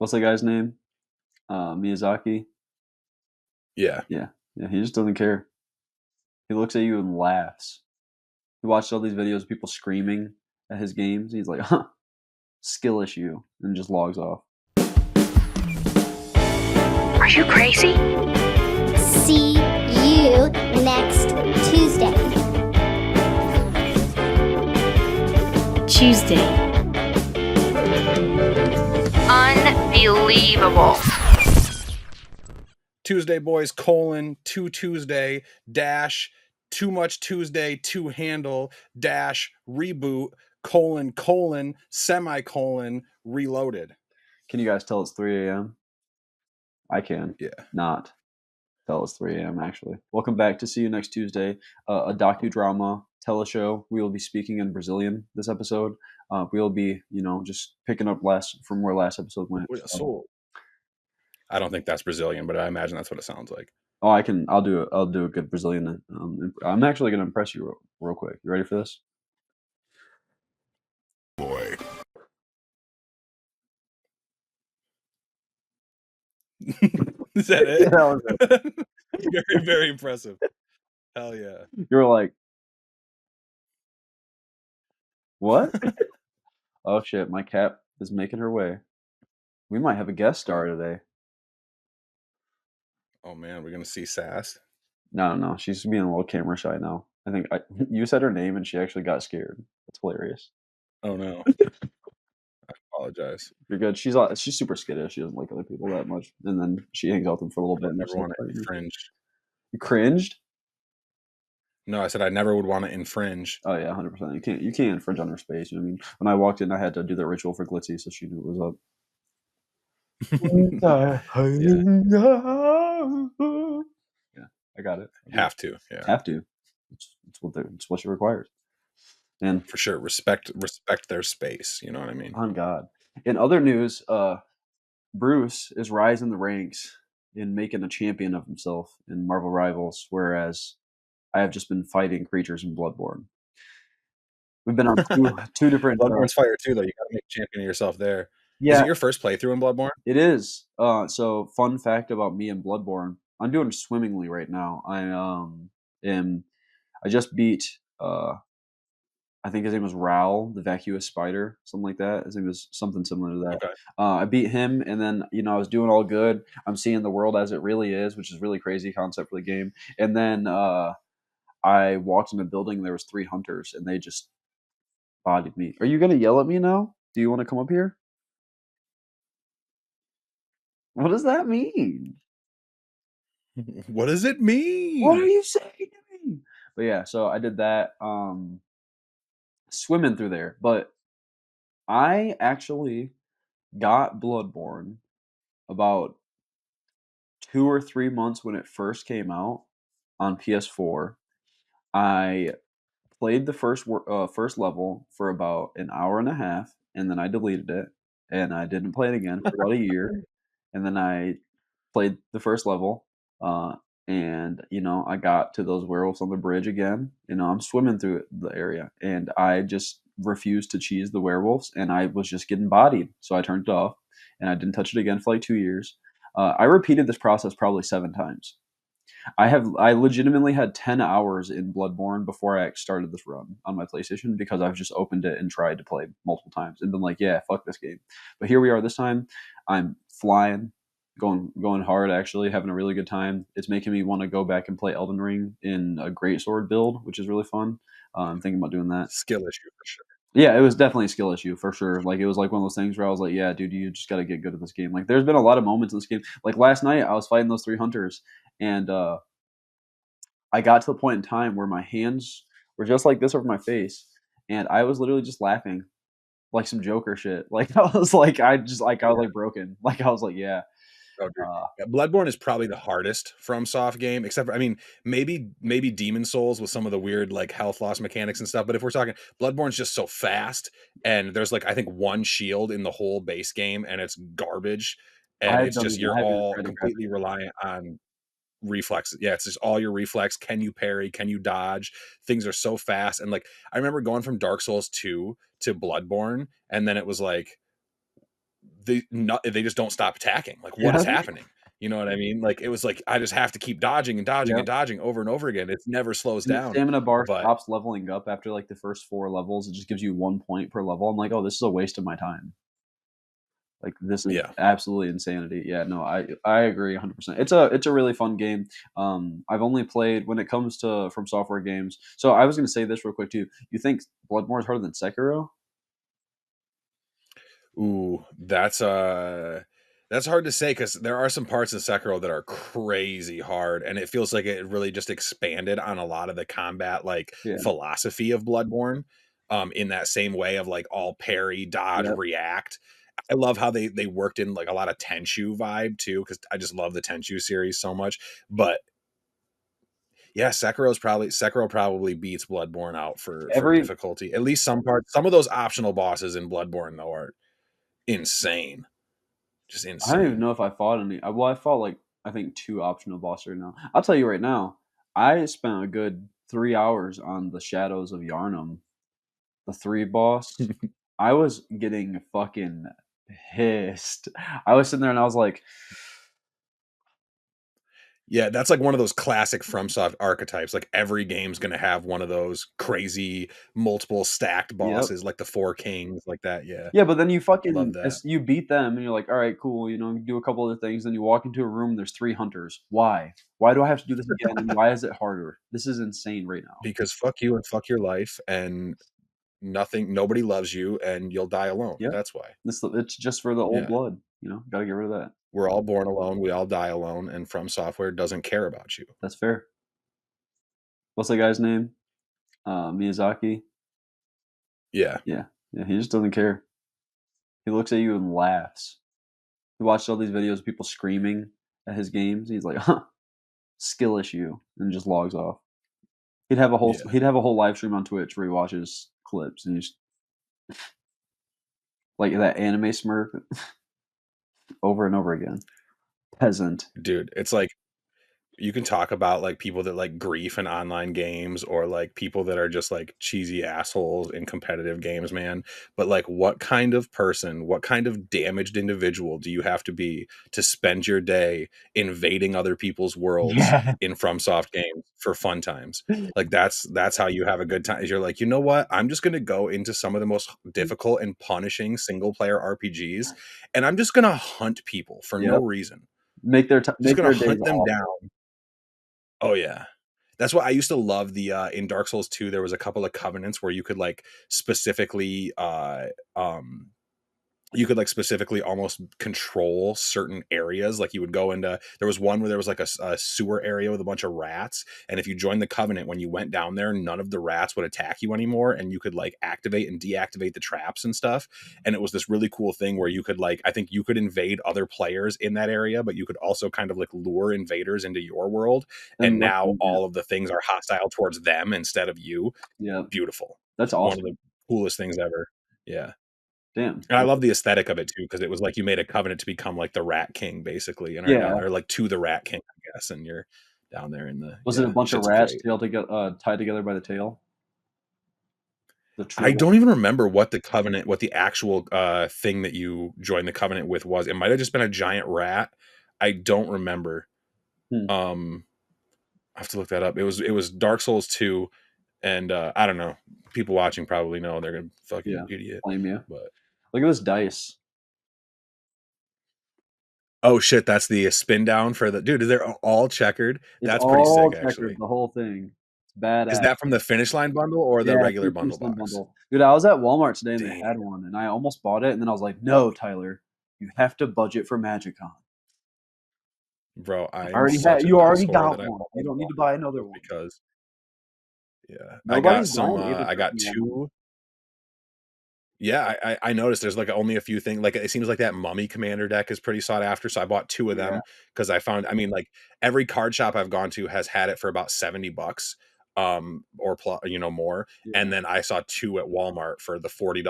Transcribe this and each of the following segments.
what's the guy's name? Miyazaki. Yeah. Yeah. He just doesn't care. He looks at you and laughs. He watched all these videos of people screaming at his games. He's like, huh, skill issue, and just logs off. Are you crazy? See you next Tuesday. Tuesday. Unbelievable. Tuesday boys, to Tuesday, dash, too much Tuesday to handle, dash, reboot, semicolon, reloaded. Can you guys tell it's 3 a.m.? I can. Yeah. Not tell it's 3 a.m. actually. Welcome back to See You Next Tuesday, a docu-drama teleshow. We will be speaking in Brazilian this episode. We'll be, just picking up from where last episode went. I don't think that's Brazilian, but I imagine that's what it sounds like. Oh, I'll do a good Brazilian. I'm actually going to impress you real quick. You ready for this? Boy. Is that it? Yeah, that was it. Very, very impressive. Hell yeah. You were like, what? Oh shit, my cat is making her way. We might have a guest star today. Oh man, we're gonna see Sass. No, she's being a little camera shy now. I think you said her name and she actually got scared. That's hilarious. Oh no. I apologize. You're good. She's super skittish. She doesn't like other people that much, and then she hangs out with them for a little bit. And Never want to infringe. You cringed? No, I said I never would want to infringe. Oh yeah, 100%. You can't infringe on her space. You know what I mean? When I walked in, I had to do the ritual for Glitzy, so she knew it was up. Yeah, I got it. Have to. Yeah. Have to. It's what she requires. And for sure, respect their space. You know what I mean? On God. In other news, Bruce is rising the ranks in making a champion of himself in Marvel Rivals, whereas I have just been fighting creatures in Bloodbourne. We've been on two different. Bloodborne's fire too, though. You got to make a champion of yourself there. Yeah. Is it your first playthrough in Bloodbourne? It is. So fun fact about me and Bloodbourne, I'm doing swimmingly right now. I just beat I think his name was Raoul, the vacuous spider, something like that. His name was something similar to that. Okay. I beat him, and then I was doing all good. I'm seeing the world as it really is, which is really crazy concept for the game. And then I walked in a building. There was 3 hunters, and they just bodied me. Are you gonna yell at me now? Do you want to come up here? What does that mean? What does it mean? What are you saying to me? But yeah, so I did that. Swimming through there, but I actually got Bloodbourne about 2 or 3 months when it first came out on PS4. I played the first level for about an hour and a half, and then I deleted it, and I didn't play it again for about a year. And then I played the first level, and I got to those werewolves on the bridge again. I'm swimming through the area, and I just refused to cheese the werewolves, and I was just getting bodied, so I turned it off, and I didn't touch it again for like 2 years. I repeated this process probably 7 times. I legitimately had 10 hours in Bloodbourne before I started this run on my PlayStation, because I've just opened it and tried to play multiple times and been like, yeah, fuck this game. But here we are this time. I'm flying, going hard, actually, having a really good time. It's making me want to go back and play Elden Ring in a greatsword build, which is really fun. I'm thinking about doing that. Skill issue for sure. Yeah, it was definitely a skill issue for sure. Like, it was like one of those things where I was like, yeah, dude, you just got to get good at this game. Like, there's been a lot of moments in this game. Like, last night I was fighting those 3 hunters, and I got to the point in time where my hands were just like this over my face, and I was literally just laughing like some Joker shit. Like, I was like broken. Like, I was like, yeah. Oh, yeah, Bloodborne is probably the hardest FromSoft game, except for, maybe Demon Souls with some of the weird like health loss mechanics and stuff. But if we're talking, Bloodborne's just so fast, and there's like, I think, 1 shield in the whole base game, and it's garbage. And it's just, you're all completely reliant on reflexes. Yeah, it's just all your reflex. Can you parry? Can you dodge? Things are so fast. And like, I remember going from Dark Souls 2 to Bloodborne, and then it was like, they just don't stop attacking. Like, what is happening? You know what I mean? Like, it was like I just have to keep dodging and dodging and dodging over and over again. It never slows And the down. stamina bar But stops leveling up after like the first 4 levels. It just gives you 1 point per level. I'm like, oh, this is a waste of my time. Like, this is absolutely insanity. Yeah, no, I agree 100%. It's a really fun game. I've only played when it comes to From Software games. So I was gonna say this real quick too. You think Bloodborne is harder than Sekiro? ooh, that's hard to say because there are some parts in Sekiro that are crazy hard, and it feels like it really just expanded on a lot of the combat like Yeah. philosophy of Bloodborne. In that same way of like all parry, dodge, Yep. react. I love how they worked in like a lot of Tenchu vibe too, because I just love the Tenchu series so much. But yeah, Sekiro probably beats Bloodborne out for Every difficulty. At least some parts. Some of those optional bosses in Bloodborne though are insane. Just I don't even insane. know if I fought any. Well, I fought like I think 2 optional bosses right now. I'll tell you right now, I spent a good 3 hours on the Shadows of Yharnam, the 3 boss. I was getting fucking pissed. I was sitting there and I was like, Yeah, that's like one of those classic FromSoft archetypes. Like every game's gonna have one of those crazy multiple stacked "Yep." bosses, like the Four Kings, like that. Yeah, Yeah, but then you love fucking that you beat them and you're like, "Alright, cool," you do a couple other things, then you walk into a room, and there's 3 hunters. Why? Why do I have to do this again, and why is it harder? This is insane right now. because fuck you and fuck your life, and nobody loves you, and you'll die alone. Yep. That's why. It's just for the old Yeah, blood, gotta get rid of that. we're all born alone. We all die alone, and From Software doesn't care about you. That's fair. What's that guy's name? Miyazaki? Yeah, Yeah. Yeah, he just doesn't care. He looks at you and laughs. He watched all these videos of people screaming at his games. He's like, "Huh, skill issue," and just logs off. yeah. He'd have a whole live stream on Twitch where he watches clips and he's like that anime smirk over and over again. Peasant. Dude, it's like you can talk about like people that like grief in online games or like people that are just like cheesy assholes in competitive games, man. But like what kind of person, what kind of damaged individual do you have to be to spend your day invading other people's worlds Yeah. in FromSoft games for fun times? Like that's how you have a good time. Is you're like, you know what? I'm just gonna go into some of the most difficult and punishing single player RPGs, and I'm just gonna hunt people for no Yep. reason. Just Make gonna their days hunt them off. down. Oh yeah. That's what I used to love the in Dark Souls 2 there was a couple of covenants where you could like specifically you could like specifically almost control certain areas. Like you would go into, there was one where there was like a sewer area with a bunch of rats. And if you joined the covenant, when you went down there, none of the rats would attack you anymore. And you could like activate and deactivate the traps and stuff. And it was this really cool thing where you could like, I think you could invade other players in that area, but you could also kind of like lure invaders into your world. And And let now them all of the things are hostile towards them instead of you. Yeah. Beautiful. That's One of awesome. the coolest things ever. Yeah. Damn. And I love the aesthetic of it too, because it was like you made a covenant to become like the Rat King, basically, and are down Yeah. or like to the Rat King, I guess, and you're down there in the Was it a bunch of shit's rats great. tied together by the tail? The I true don't even remember what the actual thing that you joined the covenant with was. It might have just been a giant rat. I don't remember. Hmm. I have to look that up. It was Dark Souls 2, and I don't know. People watching probably know they're gonna fucking idiot. Blame you. But Look at this dice. oh shit, that's the spin down for the dude. They're all checkered. It's That's pretty all sick, checkered, actually. the whole thing. It's Is badass. that from the Finish Line bundle or the Yeah, regular Super bundle Slim box? bundle. Dude, I was at Walmart today and they Damn, had one, and I almost bought it, and then I was like, "No, Tyler, you have to budget for MagicCon. bro, I am such a You already piss whore got that I one. You almost don't need bought to it buy another just one." because. Yeah, I got Nobody's some. buying either I got one. two. Yeah, I noticed there's like only a few things. Like it seems like that Mummy Commander deck is pretty sought after, so I bought two of Yeah. them because I found. I mean, like every card shop I've gone to has had it for about $70, or more. Yeah. And then I saw two at Walmart for the $40,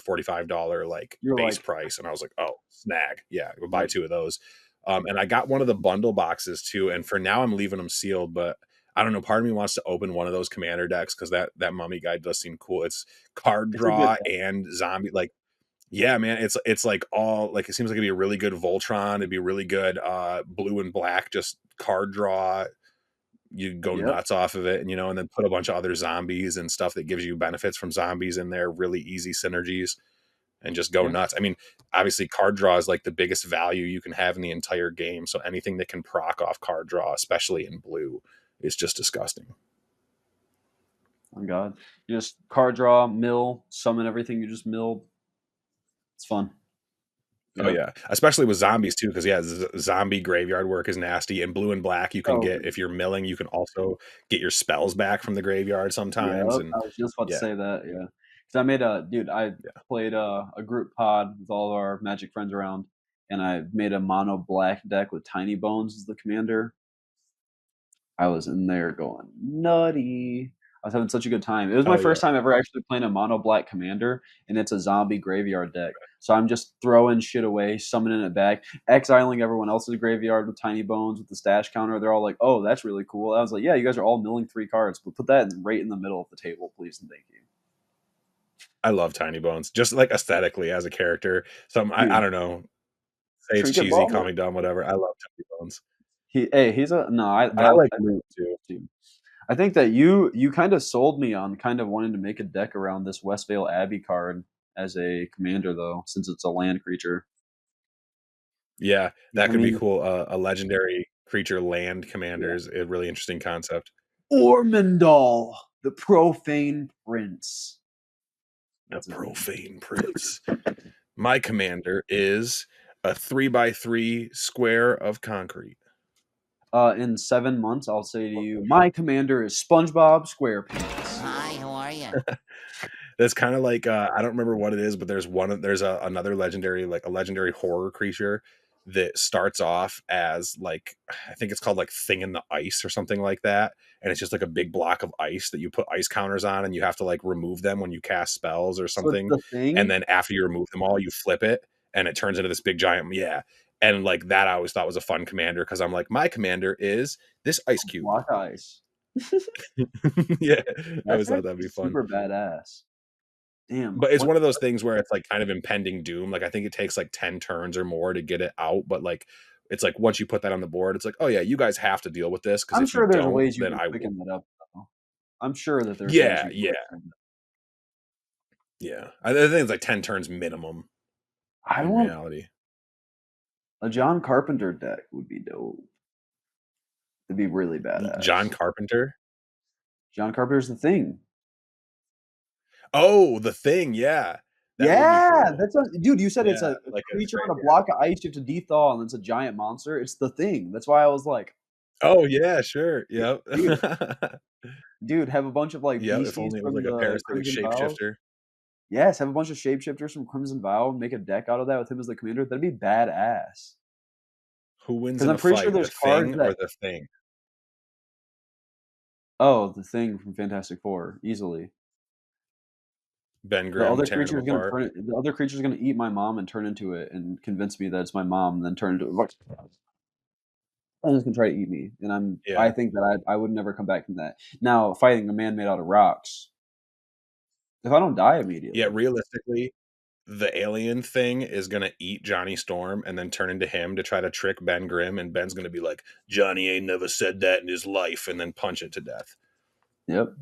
$45 like You're base like, price, and I was like, oh, snag, yeah, we'll buy Yep. two of those. And I got one of the bundle boxes too, and for now I'm leaving them sealed, but. I don't know. Part of me wants to open one of those commander decks because that Mummy guy does seem cool. It's card It's a good draw deck. and zombie. Like Yeah, man, it's like all like it seems like it'd be a really good Voltron. It'd be really good blue and black, just card draw. You go Yep. nuts off of it, and and then put a bunch of other zombies and stuff that gives you benefits from zombies in there. Really easy synergies, and just go Yeah. nuts. I mean, obviously, card draw is like the biggest value you can have in the entire game. So anything that can proc off card draw, especially in blue, is just disgusting. Oh God. You just card draw, mill, summon everything you just milled. It's fun. Oh yeah, especially with zombies too, because zombie graveyard work is nasty. And blue and black, you can Oh, get if you're milling, you can also get your spells back from the graveyard yep. sometimes. And I was just about to yeah, say that. Yeah. Because I made I yeah. played a group pod with all of our Magic friends around, and I made a mono black deck with Tiny Bones as the commander. I was in there going nutty. I was having such a good time. It was my Oh yeah, first time ever actually playing a mono black commander, and it's a zombie graveyard deck. So I'm just throwing shit away, summoning it back, exiling everyone else's graveyard with Tiny Bones with the stash counter. They're all like, "Oh, that's really cool." I was like, "Yeah, you guys are all milling 3 cards, but put that right in the middle of the table, please and thank you." I love Tiny Bones, just like aesthetically as a character. I Dude, don't know, say it's trinket cheesy, ball. call me dumb, whatever. I love Tiny Bones, He's a no. and I like Loot too. Dude. I think that you kind of sold me on kind of wanting to make a deck around this Westvale Abbey card as a commander, though, since it's a land creature. Yeah, that I could be mean, cool. A legendary creature land commander is a really interesting concept. Ormondal, the Profane Prince. A That's his name. profane prince. My commander is a 3x3 square of concrete. In 7 months, I'll say to you, my commander is SpongeBob SquarePants. Hi, how are you? That's kind of like I don't remember what it is, but there's another legendary, like a legendary horror creature that starts off as like I think it's called like Thing in the Ice or something like that, and it's just like a big block of ice that you put ice counters on, and you have to like remove them when you cast spells or So it's something. the And thing. then after you remove them all, you flip it, and it turns into this big giant And like that, I always thought was a fun commander because I'm like my commander is this ice cube. Block ice. Yeah, I That's always thought that'd actually be fun. super badass. Damn. But it's one of those things where it's like kind of impending doom. Like I think it takes like 10 turns or more to get it out. But like it's like once you put that on the board, it's like, oh yeah, you guys have to deal with this because I'm if you sure there's don't, ways you then can I will. quicken that up, though. I'm sure that there's ways Yeah, you can yeah, quicken that. yeah. I think it's like 10 turns minimum I in want reality. a John Carpenter deck would be dope. It'd be really badass. John Carpenter. John Carpenter's The Thing. Oh, the thing, yeah. That would be Yeah, cool. that's dude. You said it's Yeah, a like a creature on a straight, block of ice. You have to dethaw, and it's a giant monster. It's The Thing. That's why I was like, oh yeah, sure. Yep. dude, dude, have a bunch of like Yep, if beasties only it was from like a the parasitic Crimson Vow. shapeshifter. Yes, have a bunch of shapeshifters from Crimson Vow. Make a deck out of that with him as the commander. That'd be badass. Who wins Because in I'm a pretty sure fight, the there's cards thing or that the thing? The Thing from Fantastic Four easily. Ben The Grimm other tearing creature them is gonna apart. the other creature is gonna eat my mom and turn into it and convince me that it's my mom and then turn into it. And it's gonna try to eat me. And I Yeah. think that I would never come back from that. Now fighting a man made out of rocks. If I don't die Yeah, immediately. realistically, the alien thing is gonna eat Johnny Storm and then turn into him to try to trick Ben Grimm, and Ben's gonna be like, "Johnny ain't never said that in his life," and then punch it to death. Yep.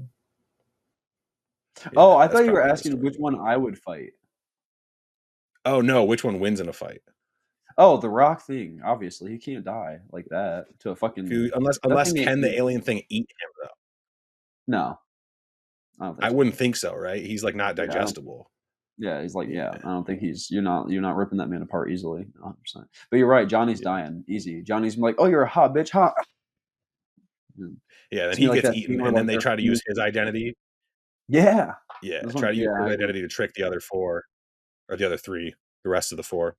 Yeah, Oh, I that's thought you were probably how the asking story which goes. one I would fight. Oh no, which one wins in a fight? Oh, the rock thing. Obviously, he can't die like that to a If fucking you, unless that unless thing ain't can the eating. alien thing eat him though? No, I don't think I so. wouldn't think so, right? He's like not Yeah, I don't digestible. Yeah, he's like, yeah. Yeah, I don't think you're not ripping that man apart easily, 100%. But you're right. Johnny's yeah, dying easy. Johnny's like, oh, you're a hot bitch, hot. yeah. Then It's gonna he be like gets that eaten, scene where and then like they they're try to use fused. his identity. Yeah, Yeah, this try one. to use Yeah, his I agree. identity to trick the other four or the other three, the rest of the four.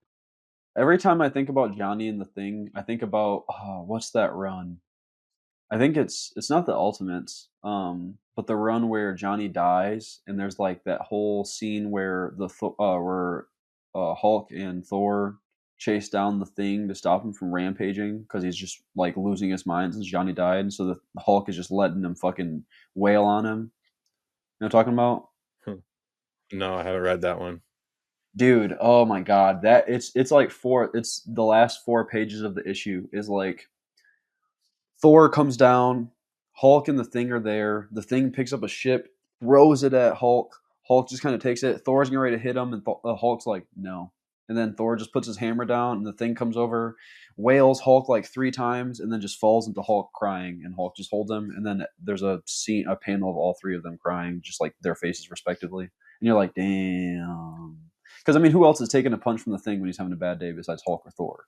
Every time I think about Johnny and the Thing, I think about what's that run? I think it's not the Ultimates, but the run where Johnny dies, and there's like that whole scene where Hulk and Thor chase down the Thing to stop him from rampaging because he's just like losing his mind since Johnny died, and so the Hulk is just letting him fucking wail on him. You know what I'm talking about? Hmm. No, I haven't read that one. Dude, oh my god, that it's like it's the last 4 pages of the issue is like Thor comes down, Hulk and the Thing are there. The Thing picks up a ship, throws it at Hulk. Hulk just kind of takes it. Thor's getting ready to hit him, and Hulk's like, no. And then Thor just puts his hammer down, and the Thing comes over, wails Hulk like 3 times, and then just falls into Hulk crying, and Hulk just holds him. And then there's a panel of all 3 of them crying, just like their faces respectively. And you're like, damn. Because I mean, who else is taking a punch from the Thing when he's having a bad day besides Hulk or Thor?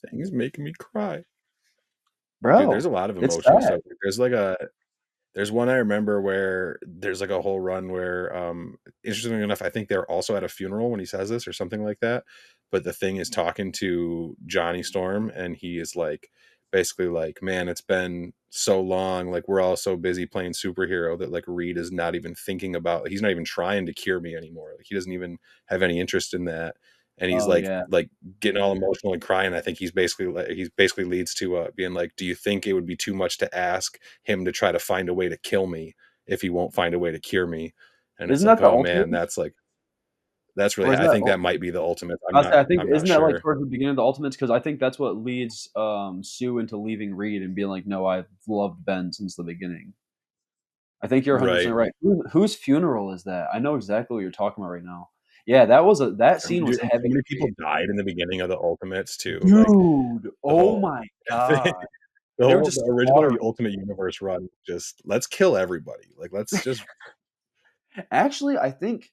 Thing is making me cry. Bro, Dude, there's a lot of it's emotional sad. stuff. There's one I remember where there's like a whole run where, interestingly enough, I think they're also at a funeral when he says this or something like that. But the Thing is talking to Johnny Storm, and he is like, basically like, man, it's been so long. Like, we're all so busy playing superhero that like Reed is not even thinking about, he's not even trying to cure me anymore. Like, he doesn't even have any interest in that. And he's Oh yeah. like getting all emotional and crying. I think he's basically leads to being like, do you think it would be too much to ask him to try to find a way to kill me if he won't find a way to cure me? And it's Isn't like, that the oh ultimate? man, that's Or really, is I that think that might be the ultimate. I think I'm not isn't that like sure. towards the beginning of the Ultimates? Because I think that's what leads Sue into leaving Reed and being like, "No, I've loved Ben since the beginning." I think you're 100% Right. right. Whose funeral is that? I know exactly what you're talking about right now. Yeah, that scene was So heavy. many people died in the beginning of the Ultimates too. Like Dude, the oh whole, my god, they were the just original slaughtering. Ultimate Universe run, just let's kill everybody. Like, let's just, Actually, I think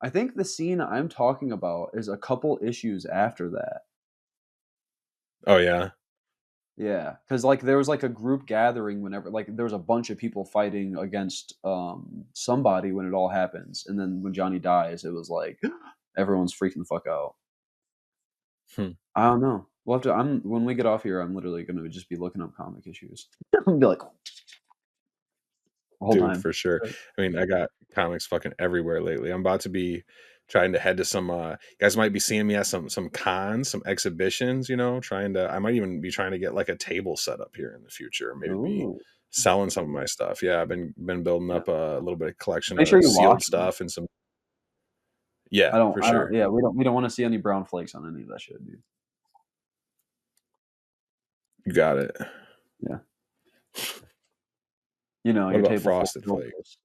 the scene I'm talking about is a couple issues after that. oh yeah. Yeah, because like, there was, like, a group gathering whenever like, there was a bunch of people fighting against, somebody when it all happens, and then when Johnny dies, it was like, everyone's freaking the fuck out. Hmm. I don't know. We'll have to when we get off here, I'm literally gonna just be looking up comic issues. I'm be like, the whole Dude, time. for sure. I mean, I got comics fucking everywhere lately. I'm about to be trying to head to some you guys might be seeing me at some cons, some exhibitions, I might even be trying to get like a table set up here in the future, or maybe be Ooh, selling some of my stuff. Yeah, I've been building yeah. up a little bit of Just collection make sure of you sealed wash them. stuff and some, yeah, for I don't sure. yeah, we don't wanna see any brown flakes on any of that shit, dude. You got it. Yeah. You know, What your about table full Frosted of dildos. Flakes?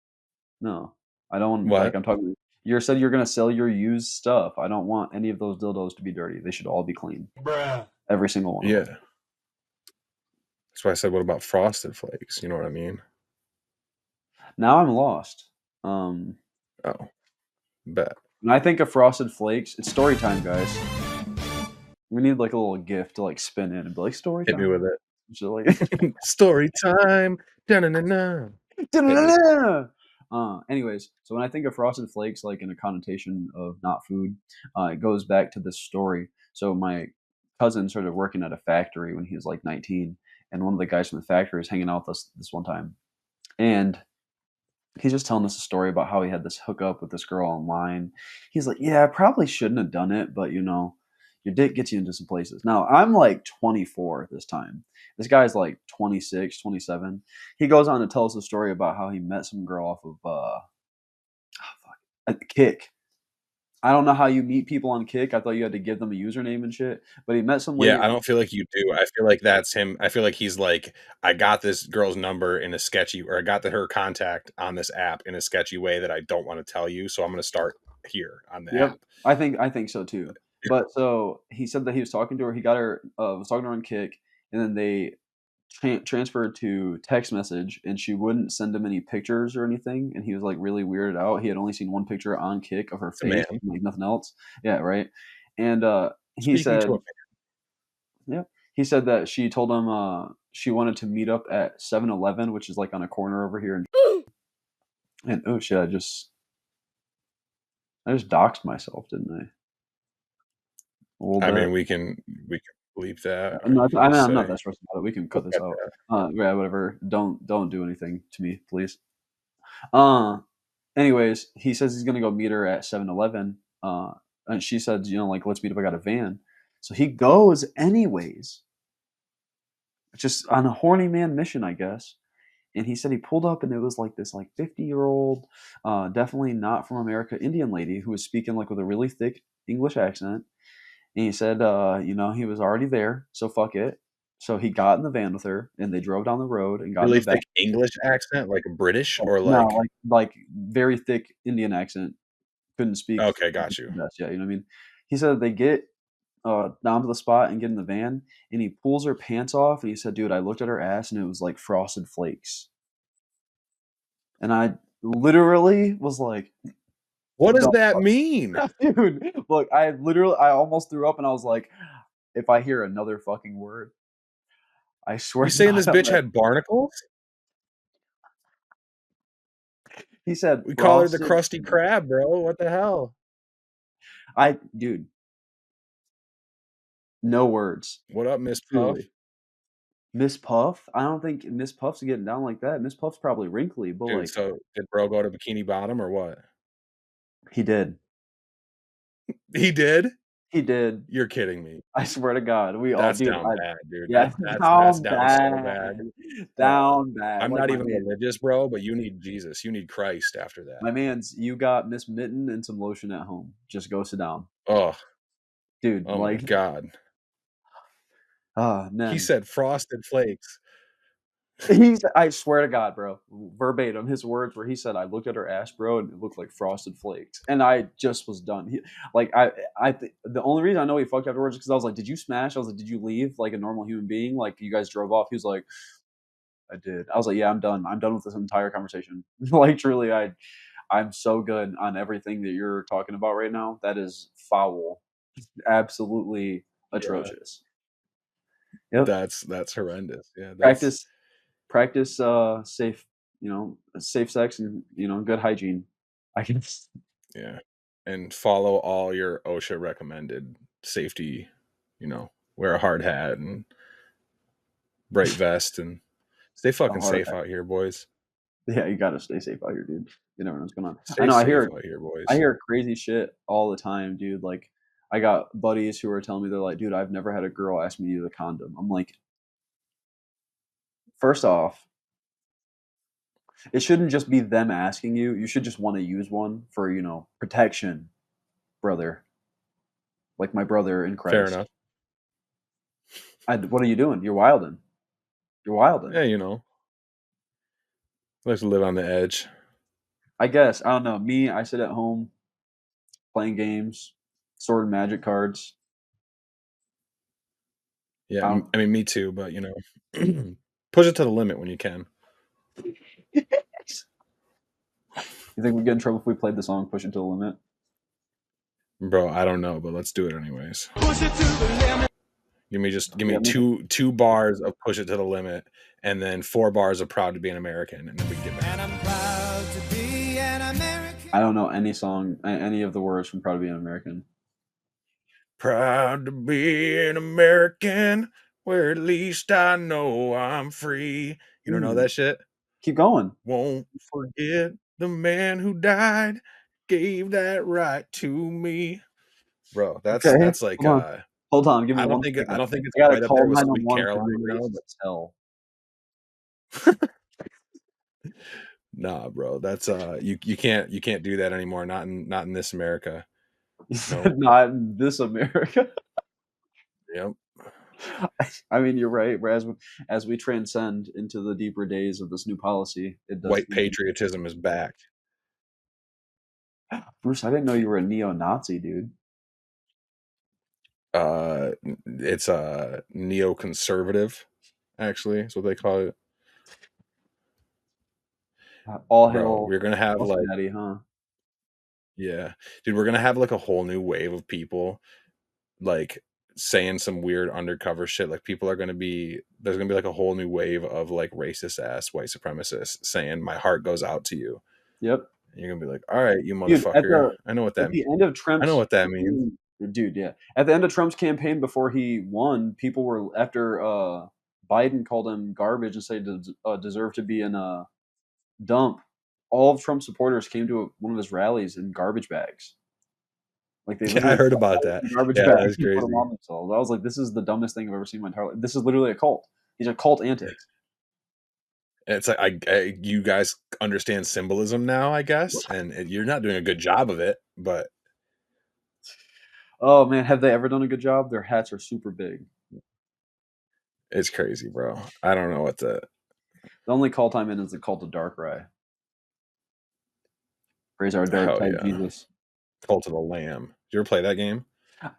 No, I don't like, What? I'm talking you said you're gonna sell your used stuff. I don't want any of those dildos to be dirty. They should all be clean. Bruh. Every single one of Yeah. them. That's why I said, what about Frosted Flakes? You know what I mean? Now I'm lost. Um, Oh, bet. when I think of Frosted Flakes, it's story time, guys. We need like a little gift to like spin in and be like story Hit me time. with it. So like Story time. Da-na-na-na. anyways, so when I think of Frosted Flakes, like in a connotation of not food, it goes back to this story. So my cousin started working at a factory when he was like 19, and one of the guys from the factory was hanging out with us this one time, and he's just telling us a story about how he had this hookup with this girl online. He's like, "Yeah, I probably shouldn't have done it, but you know, your dick gets you into some places." Now, I'm like 24 this time. This guy's like 26, 27. He goes on to tell us a story about how he met some girl off of Kick. I don't know how you meet people on Kick. I thought you had to give them a username and shit. But he met some lady. Yeah, I don't feel like you do. I feel like that's him. I feel like he's like, I got this girl's number in a sketchy, or I got her contact on this app in a sketchy way that I don't want to tell you. So I'm going to start here on the Yep, app. I think so too. But so he said that he was talking to her. He got her was talking to her on Kick, and then they transferred to text message, and she wouldn't send him any pictures or anything, and he was like really weirded out. He had only seen one picture on Kick of her It's a face, man like nothing else. Yeah, right. And he speaking said, to a yeah, he said that she told him she wanted to meet up at 7-Eleven, which is like on a corner over here. And oh shit, I just doxed myself, didn't I? A little I bit. mean, we can bleep that. I'm not, or you can I'm not say- that stressed about it. We can cut this cut out. Yeah, whatever. Don't do anything to me, please. Anyways, he says he's gonna go meet her at 7-Eleven. And she said, you know, like, let's meet up. I got a van. So he goes anyways, just on a horny man mission, I guess. And he said he pulled up and it was like this like 50-year-old, definitely not from America, Indian lady who was speaking like with a really thick English accent. And he said, he was already there, so fuck it. So he got in the van with her and they drove down the road and got in Really the back. thick English accent, like British or No, like like very thick Indian accent. Couldn't speak. okay, got you. Best. Yeah, you know what I mean? He said they get down to the spot and get in the van, and he pulls her pants off, and he said, "Dude, I looked at her ass, and it was like frosted flakes." And I literally was like, What does "The that mean? fuck?" Dude, look, I almost threw up, and I was like, if I hear another fucking word, I swear You to saying God, this bitch had barnacles? he said, We call her the frosted. Krusty Krab, bro. What the hell? Dude, no words, What up, Miss Puff? truly. Miss Puff? I don't think Miss Puff's getting down like that. Miss Puff's probably wrinkly, but Dude, like so did bro go to Bikini Bottom or what? he did. He did? He did. You're kidding me. I swear to God, we all, That's dude. down bad, dude. Yeah, That's down down so bad, bad. down bad. I'm Like not my even man, religious, bro, but you need Jesus. You need Christ after that. my man's. You got Miss Mitten and some lotion at home. Just go sit down, Oh, dude. oh my Like, God. He man. said frosted flakes. I swear to God, bro, verbatim, his words where he said, "I looked at her ass, bro, and it looked like frosted flakes," and I just was done. The only reason I know he fucked afterwards is because I was like, "Did you smash?" I was like, "Did you leave like a normal human being? Like you guys drove off?" He was like, "I did." I was like, "Yeah, I'm done. I'm done with this entire conversation." Like truly, I'm so good on everything that you're talking about right now. That is foul, absolutely Yeah, atrocious. Yep. that's horrendous. Yeah, that's Practice safe, safe sex and good hygiene. I can. yeah. And follow all your OSHA recommended safety, wear a hard hat and bright vest and stay A fucking hard safe out here, boys. Yeah, you gotta stay safe out here, dude. You never know what's going on. I Stay know. safe out here, I boys. hear crazy shit all the time, dude. Like, I got buddies who are telling me they're like, dude, I've never had a girl ask me to use a condom. I'm like, first off, it shouldn't just be them asking you. You should just want to use one for protection, brother. Like my brother in Fair Christ. enough. What are you doing? You're wilding. You're wilding. Yeah, I like to live on the edge. I guess. I don't know. Me, I sit at home playing games, sword and magic cards. Yeah, I I mean, me too, but push it to the limit when you can. You think we'd get in trouble if we played the song "Push It to the Limit"? Bro, I don't know, but let's do it anyways. Give me Yeah, two bars of Push It to the Limit, and then 4 bars of Proud to Be an American, and then we can get back. I don't know any song, any of the words from "Proud to Be an American." Proud to be an American, where at least I know I'm free. You don't know that shit? Keep going. Won't forget the man who died, gave that right to me. Bro, that's Okay, like hold on. Give me I don't one think second. it's I gotta right up call there with Sweet 911 because Caroline, you're racist but as hell. nah, bro, that's you can't do that anymore. Not in this America. No. Not in this America. Yep. I mean, you're right. As we transcend into the deeper days of this new policy, it does. White patriotism is back. Bruce, I didn't know you were a neo-Nazi, dude. It's neoconservative, actually, is what they call it. All Bro, hail we're gonna have like Daddy, huh? yeah, dude, we're gonna have like a whole new wave of people like saying some weird undercover shit. Like there's gonna be like a whole new wave of like racist ass white supremacists saying my heart goes out to you. Yep. And you're gonna be like, all right, you Dude, motherfucker. I know what that at the means. end of I know Trump's what that means. dude, yeah. At the end of Trump's campaign before he won, people were after Biden called him garbage and said he deserved to be in a dump. All of Trump's supporters came to one of his rallies in garbage bags. Like they Yeah, I literally heard about that. garbage Yeah, bags that's and put them crazy. on themselves. I was like, this is the dumbest thing I've ever seen in my entire life. This is literally a cult. These are cult antics. It's like you guys understand symbolism now, I guess, and you're not doing a good job of it, but Oh man, have they ever done a good job? Their hats are super big. it's crazy, bro. I don't know what the The only call time in is the cult of Darkrai. Praise our dark hell type yeah. Jesus. Cult of the Lamb. Did you ever play that game?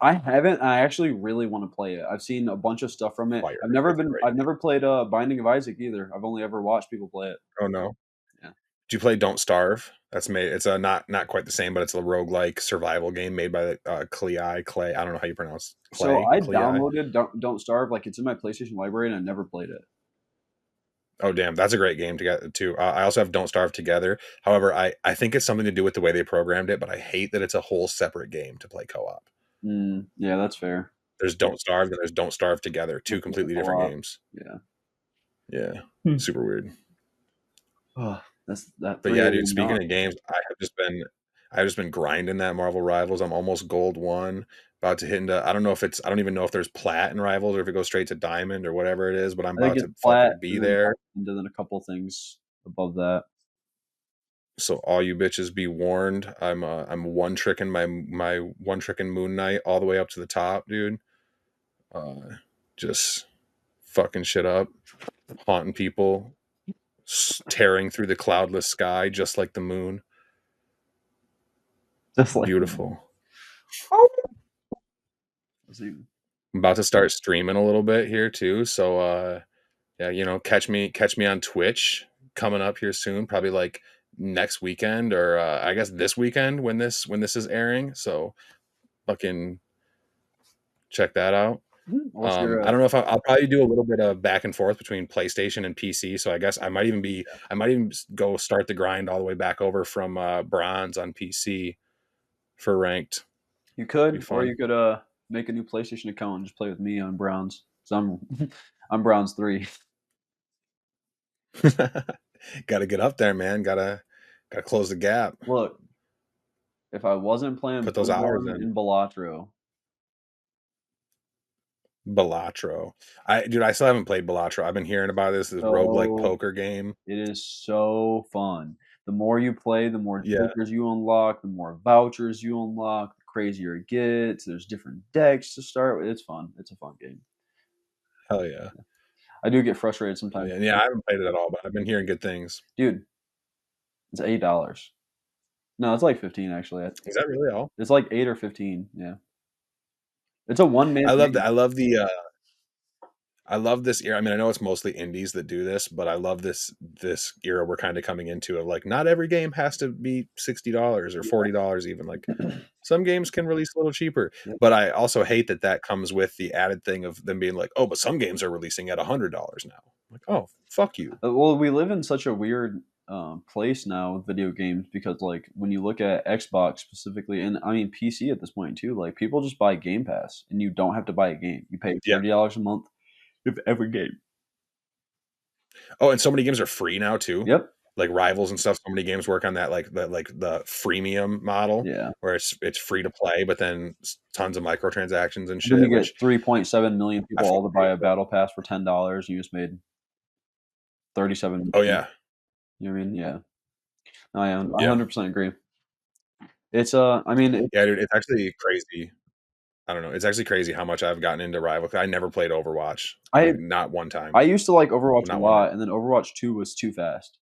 I haven't. I actually really want to play it. I've seen a bunch of stuff from it. Fire. I've never It's a been. great I've game. never played Binding of Isaac either. I've only ever watched people play it. Oh no. Yeah. Did you play Don't Starve? That's made. It's a not quite the same, but it's a roguelike survival game made by Clay. I don't know how you pronounce So Clay. I Clay. downloaded Don't Starve. Like it's in my PlayStation library, and I never played it. Oh damn, that's a great game to get too. I also have Don't Starve Together. However, I think it's something to do with the way they programmed it, but I hate that it's a whole separate game to play co-op. Yeah, that's fair. There's Don't Starve, and there's Don't Starve Together, two completely different games. Yeah. Yeah, super weird. Oh, that's that. But yeah, dude. Speaking of games, I've just been grinding that Marvel Rivals. I'm almost gold 1, about to hit into. I don't even know if there's plat in Rivals or if it goes straight to diamond or whatever it is. But I'm I think about it's to flat, fucking be there. and then a couple things above that. So all you bitches be warned. I'm one tricking my one tricking Moon Knight all the way up to the top, dude. Just fucking shit up, haunting people, tearing through the cloudless sky just like the moon. Just like Beautiful. I'm about to start streaming a little bit here too. So yeah, catch me on Twitch coming up here soon, probably like next weekend or I guess this weekend when this is airing. So fucking check that out. What's I don't know if I'll probably do a little bit of back and forth between PlayStation and PC. So I guess I might even go start the grind all the way back over from bronze on PC for ranked. You could, or you could make a new PlayStation account and just play with me on Browns. So I'm Browns 3. Gotta get up there, man. Gotta close the gap. Look, if I wasn't playing Put those hours in Balatro. I still haven't played Balatro. I've been hearing about this roguelike poker game. It is so fun. The more you play, the more jokers you unlock, the more vouchers you unlock, the crazier it gets. There's different decks to start with. It's fun. It's a fun game. Hell yeah. I do get frustrated sometimes. Yeah, I haven't played it at all, but I've been hearing good things. Dude, it's $8. No, it's like 15 actually. Is that really all? It's like 8 or 15. Yeah. It's a one-man. I love this era. I mean, I know it's mostly indies that do this, but I love this era we're kind of coming into of like not every game has to be $60 or $40 even. Like some games can release a little cheaper. Yep. But I also hate that comes with the added thing of them being like, oh, but some games are releasing at $100 now. Like, oh, fuck you. Well, we live in such a weird place now with video games because like when you look at Xbox specifically, and I mean PC at this point too, like people just buy Game Pass and you don't have to buy a game. You pay $30 a month with every game. Oh, and so many games are free now too. Yep. Like Rivals and stuff. So many games work on that, like the freemium model. Yeah. Where it's free to play, but then tons of microtransactions and shit. Then you get 3.7 million people all to buy a battle pass for $10. You just made 37. Oh yeah. You know what I mean? Yeah. I 100% agree. It's I mean, yeah, dude, it's actually crazy. I don't know. It's actually crazy how much I've gotten into Rival. I never played Overwatch. Not one time. I used to like Overwatch a lot, and then Overwatch 2 was too fast.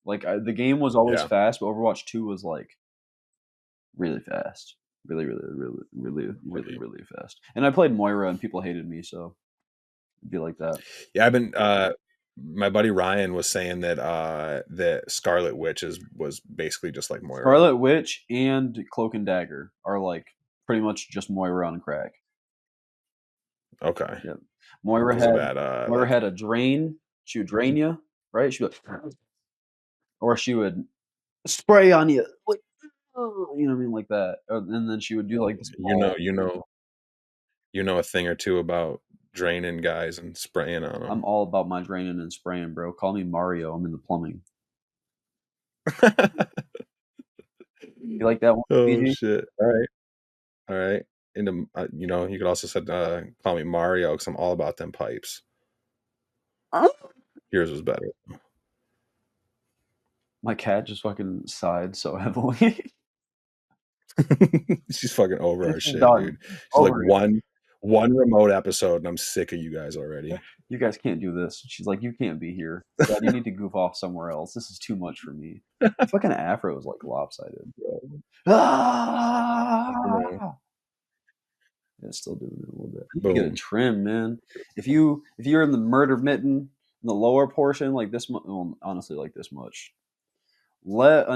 Like the game was always fast, but Overwatch 2 was like really fast, really fast. And I played Moira, and people hated me, so it'd be like that. Yeah, I've been. My buddy Ryan was saying that that Scarlet Witch was basically just like Moira. Scarlet Witch and Cloak and Dagger are like pretty much just Moira on crack. Okay. Yep. Moira had a drain. She would drain you, right? She would, or she would spray on you, like, you know what I mean, like that. And then she would do like this. You know a thing or two about draining guys and spraying on them. I'm all about my draining and spraying, bro. Call me Mario. I'm in the plumbing. You like that one? Oh PG? shit! All right. And you could also said call me Mario because I'm all about them pipes. Yours was better. My cat just fucking sighed so heavily. She's fucking over our She's shit, done. dude. She's like Over it. one remote episode, and I'm sick of you guys already. You guys can't do this. She's like, you can't be here. Dad, you need to goof off somewhere else. This is too much for me. Fucking afro is like lopsided. Ah! Yeah, still doing it a little bit. You get a Boom. trim, man. If you're in the murder mitten in the lower portion, like this much, well, honestly, like this much, let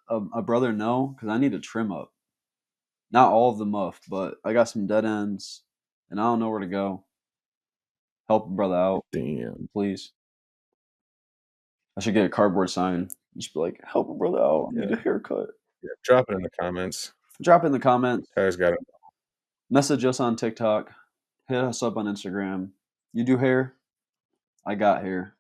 a brother know because I need a trim up. Not all of the muff, but I got some dead ends, and I don't know where to go. Help a brother out, Damn. please. I should get a cardboard sign. Just be like, help a brother out. I need a haircut. Yeah, drop it in the comments. Drop it in the comments. Tyler's got it. Message us on TikTok. Hit us up on Instagram. You do hair? I got hair.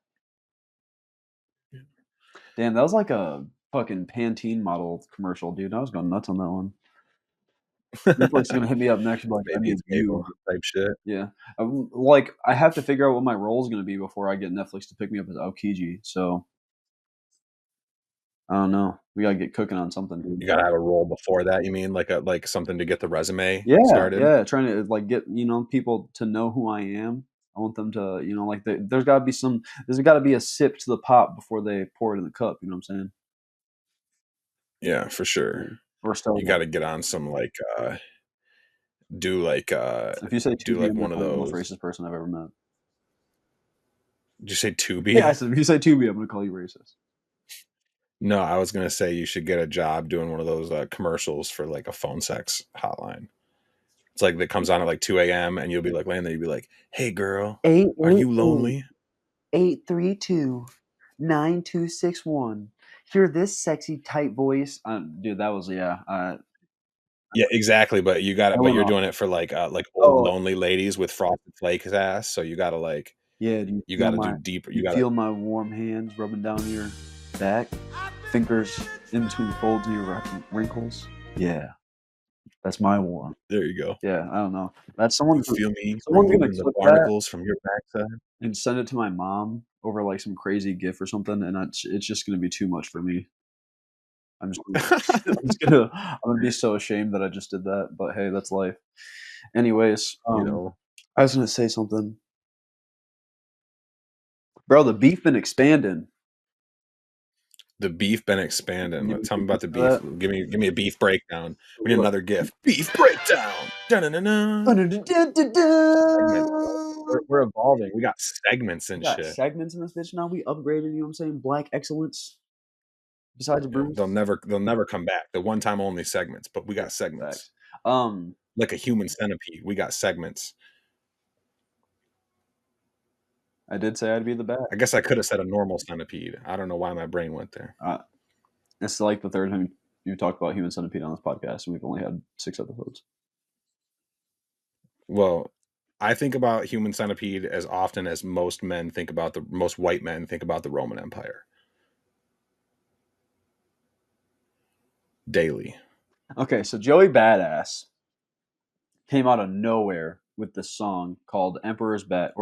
Damn, that was like a fucking Pantene model commercial, dude. I was going nuts on that one. Netflix is gonna hit me up next. Like, I Maybe need it's you. type shit. Yeah, like I have to figure out what my role is gonna be before I get Netflix to pick me up as Aokiji. So I don't know. We gotta get cooking on something, dude. You gotta have a role before that. You mean like something to get the resume Yeah, started? yeah. Trying to like get people to know who I am. I want them to like there's got to be there's got to be a sip to the pop before they pour it in the cup. You know what I'm saying? Yeah, for sure. Or still, You got to get on some like do like if you say do 2B, like I'm one of the most those. racist person I've ever met. Did you say 2B? Yeah, I said if you say 2B, I'm gonna call you racist. No, I was gonna say you should get a job doing one of those commercials for like a phone sex hotline. It's like that comes on at like 2 a.m. and you'll be like laying there, you'll be like, "Hey girl, are you lonely?" 832-9261. Hear this sexy tight voice, dude. That was Yeah, exactly. But you got it. But you're doing it for like old lonely ladies with frosted flakes ass. So you gotta like you gotta do deeper. You gotta feel my warm hands rubbing down your back, fingers in between the folds of your wrinkles. Yeah, that's my warm. There you go. Yeah, I don't know. That's someone's feel me. Someone's gonna removing the clip barnacles from your backside and send it to my mom over like some crazy GIF or something, and it's just gonna be too much for me. I'm gonna be so ashamed that I just did that. But hey, that's life. Anyways, you know. I was gonna say something, bro. The beef been expanding. The beef been expanding. You Tell me about the that? beef. Give me a beef breakdown. We need another GIF. Beef breakdown. We're evolving. We got segments and shit. Segments in this bitch now. We upgraded. You know what I'm saying? Black excellence. Besides the Bruce, they'll never come back. The one time only segments, but we got segments. Like a human centipede, we got segments. I did say I'd be the best. I guess I could have said a normal centipede. I don't know why my brain went there. It's like the third time you talked about human centipede on this podcast, and we've only had 6 episodes. Well, I think about human centipede as often as most white men think about the Roman Empire. Daily. Okay, so Joey Badass came out of nowhere with this song called Emperor's Back,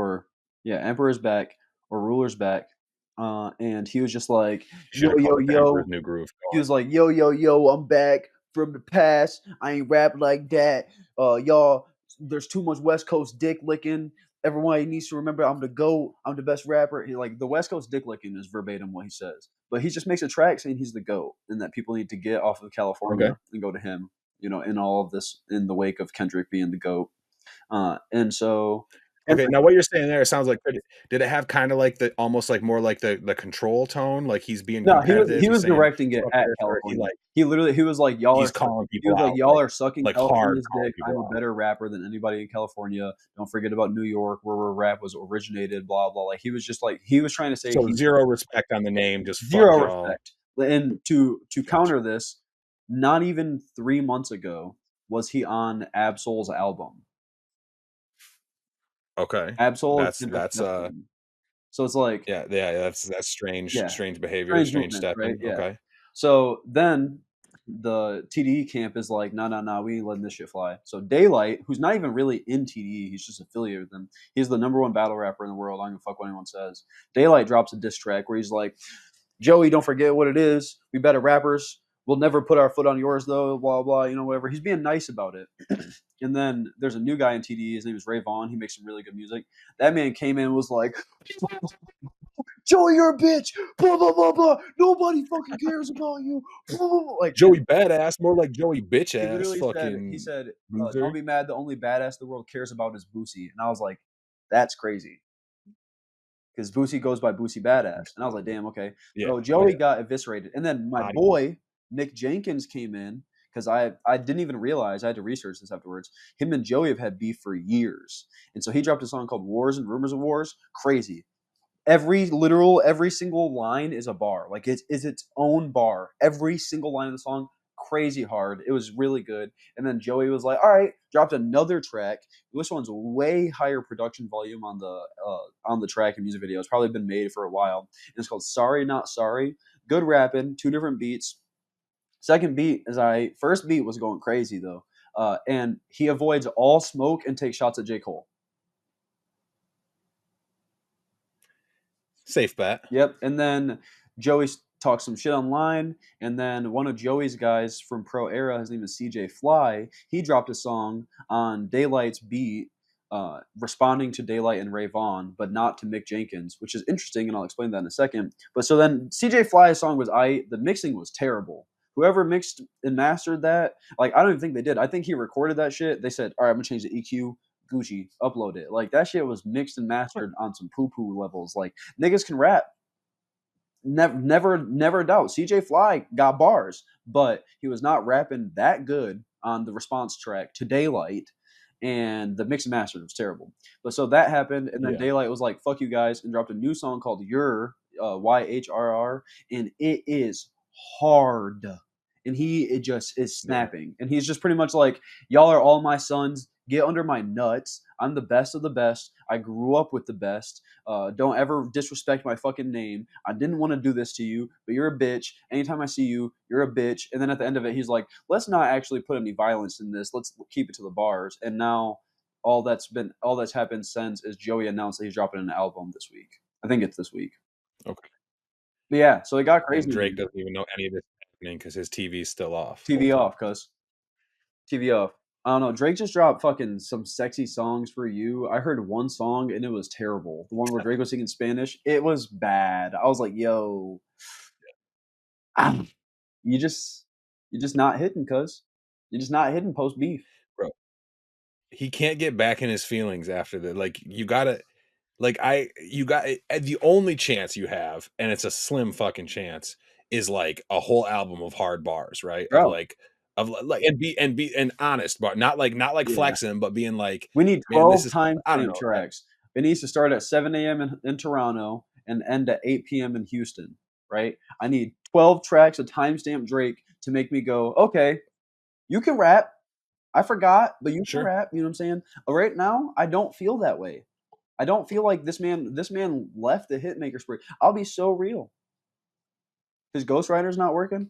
Emperor's Back or Ruler's Back. And he was just like, yo, New Groove. He was like, yo, I'm back from the past. I ain't rap like that. Y'all, there's too much West Coast dick licking. Everyone needs to remember I'm the GOAT. I'm the best rapper. He the West Coast dick licking is verbatim what he says. But he just makes a track saying he's the GOAT and that people need to get off of California and go to him, in all of this, in the wake of Kendrick being the GOAT. And so... Okay, now what you're saying there sounds like, did it have kind of like almost like more like the control tone, like he's being competitive? He was directing it at California. He was like, y'all are sucking like California's dick. I'm a better rapper than anybody in California. Don't forget about New York, where rap was originated. Blah blah. Like he was trying to say zero respect on the name, just zero respect. And to counter this, not even 3 months ago was he on Absol's album. Okay. Absol. That's so it's like that's strange behavior, strange step, right? Yeah. Okay. So then the TDE camp is like, no, we ain't letting this shit fly. So Daylight, who's not even really in TDE, he's just affiliated with them. He's the #1 battle rapper in the world. I don't give a fuck what anyone says. Daylight drops a diss track where he's like, Joey, don't forget what it is. We better rappers. We'll never put our foot on yours though. Blah blah. Whatever. He's being nice about it. And then there's a new guy in TDE. His name is Ray Vaughn. He makes some really good music. That man came in and was like, Joey, you're a bitch. Blah blah blah blah. Nobody fucking cares about you. Blah, blah, blah. Like Joey badass, more like Joey bitch he ass. literally Fucking said, loser. don't be mad. The only badass the world cares about is Boosie. And I was like, that's crazy. Because Boosie goes by Boosie Badass. And I was like, damn, okay. Yeah. So Joey got eviscerated. And then my boy, Nick Jenkins, came in because I didn't even realize, I had to research this afterwards. Him and Joey have had beef for years. And so he dropped a song called Wars and Rumors of Wars. Crazy. Every single line is a bar. Like it's its own bar. Every single line of the song, crazy hard. It was really good. And then Joey was like, all right, dropped another track. This one's way higher production volume on the track and music video. It's probably been made for a while. And it's called Sorry Not Sorry. Good rapping, 2 different beats. Second beat first beat was going crazy though. And he avoids all smoke and takes shots at J. Cole. Safe bet. Yep. And then Joey talks some shit online. And then one of Joey's guys from Pro Era, his name is CJ Fly, he dropped a song on Daylight's beat, responding to Daylight and Ray Vaughn, but not to Mick Jenkins, which is interesting, and I'll explain that in a second. But so then CJ Fly's song the mixing was terrible. Whoever mixed and mastered that, like, I don't even think they did. I think he recorded that shit. They said, all right, I'm going to change the EQ. Gucci, upload it. Like, that shit was mixed and mastered on some poo-poo levels. Like, niggas can rap. Never doubt. CJ Fly got bars, but he was not rapping that good on the response track to Daylight, and the mix and master was terrible. But so that happened, and then Daylight was like, fuck you guys, and dropped a new song called Your, YHRR, and it is hard. And it just is snapping. And he's just pretty much like, y'all are all my sons. Get under my nuts. I'm the best of the best. I grew up with the best. Don't ever disrespect my fucking name. I didn't want to do this to you, but you're a bitch. Anytime I see you, you're a bitch. And then at the end of it, he's like, let's not actually put any violence in this. Let's keep it to the bars. And now all that's happened since is Joey announced that he's dropping an album this week. I think it's this week. Okay. But yeah, so it got crazy. And Drake doesn't even know any of this happening because his TV's still off. TV off, cuz. TV off. I don't know. Drake just dropped fucking some sexy songs for you. I heard one song and it was terrible. The one where Drake was singing Spanish. It was bad. I was like, yo. You just not hitting, cuz. You're just not hitting post beef. Bro. He can't get back in his feelings after that. Like, you gotta the only chance you have, and it's a slim fucking chance, is like a whole album of hard bars, right? Bro. And be honest, but not like flexing, but being like, we need 12 timestamp tracks. It needs to start at 7 a.m. in Toronto and end at 8 p.m. in Houston, right? I need 12 tracks of timestamp Drake to make me go, okay, you can rap. I forgot, but you can rap. You know what I'm saying? Right now, I don't feel that way. I don't feel like this man left the hitmaker spree. I'll be so real. His ghostwriter's not working.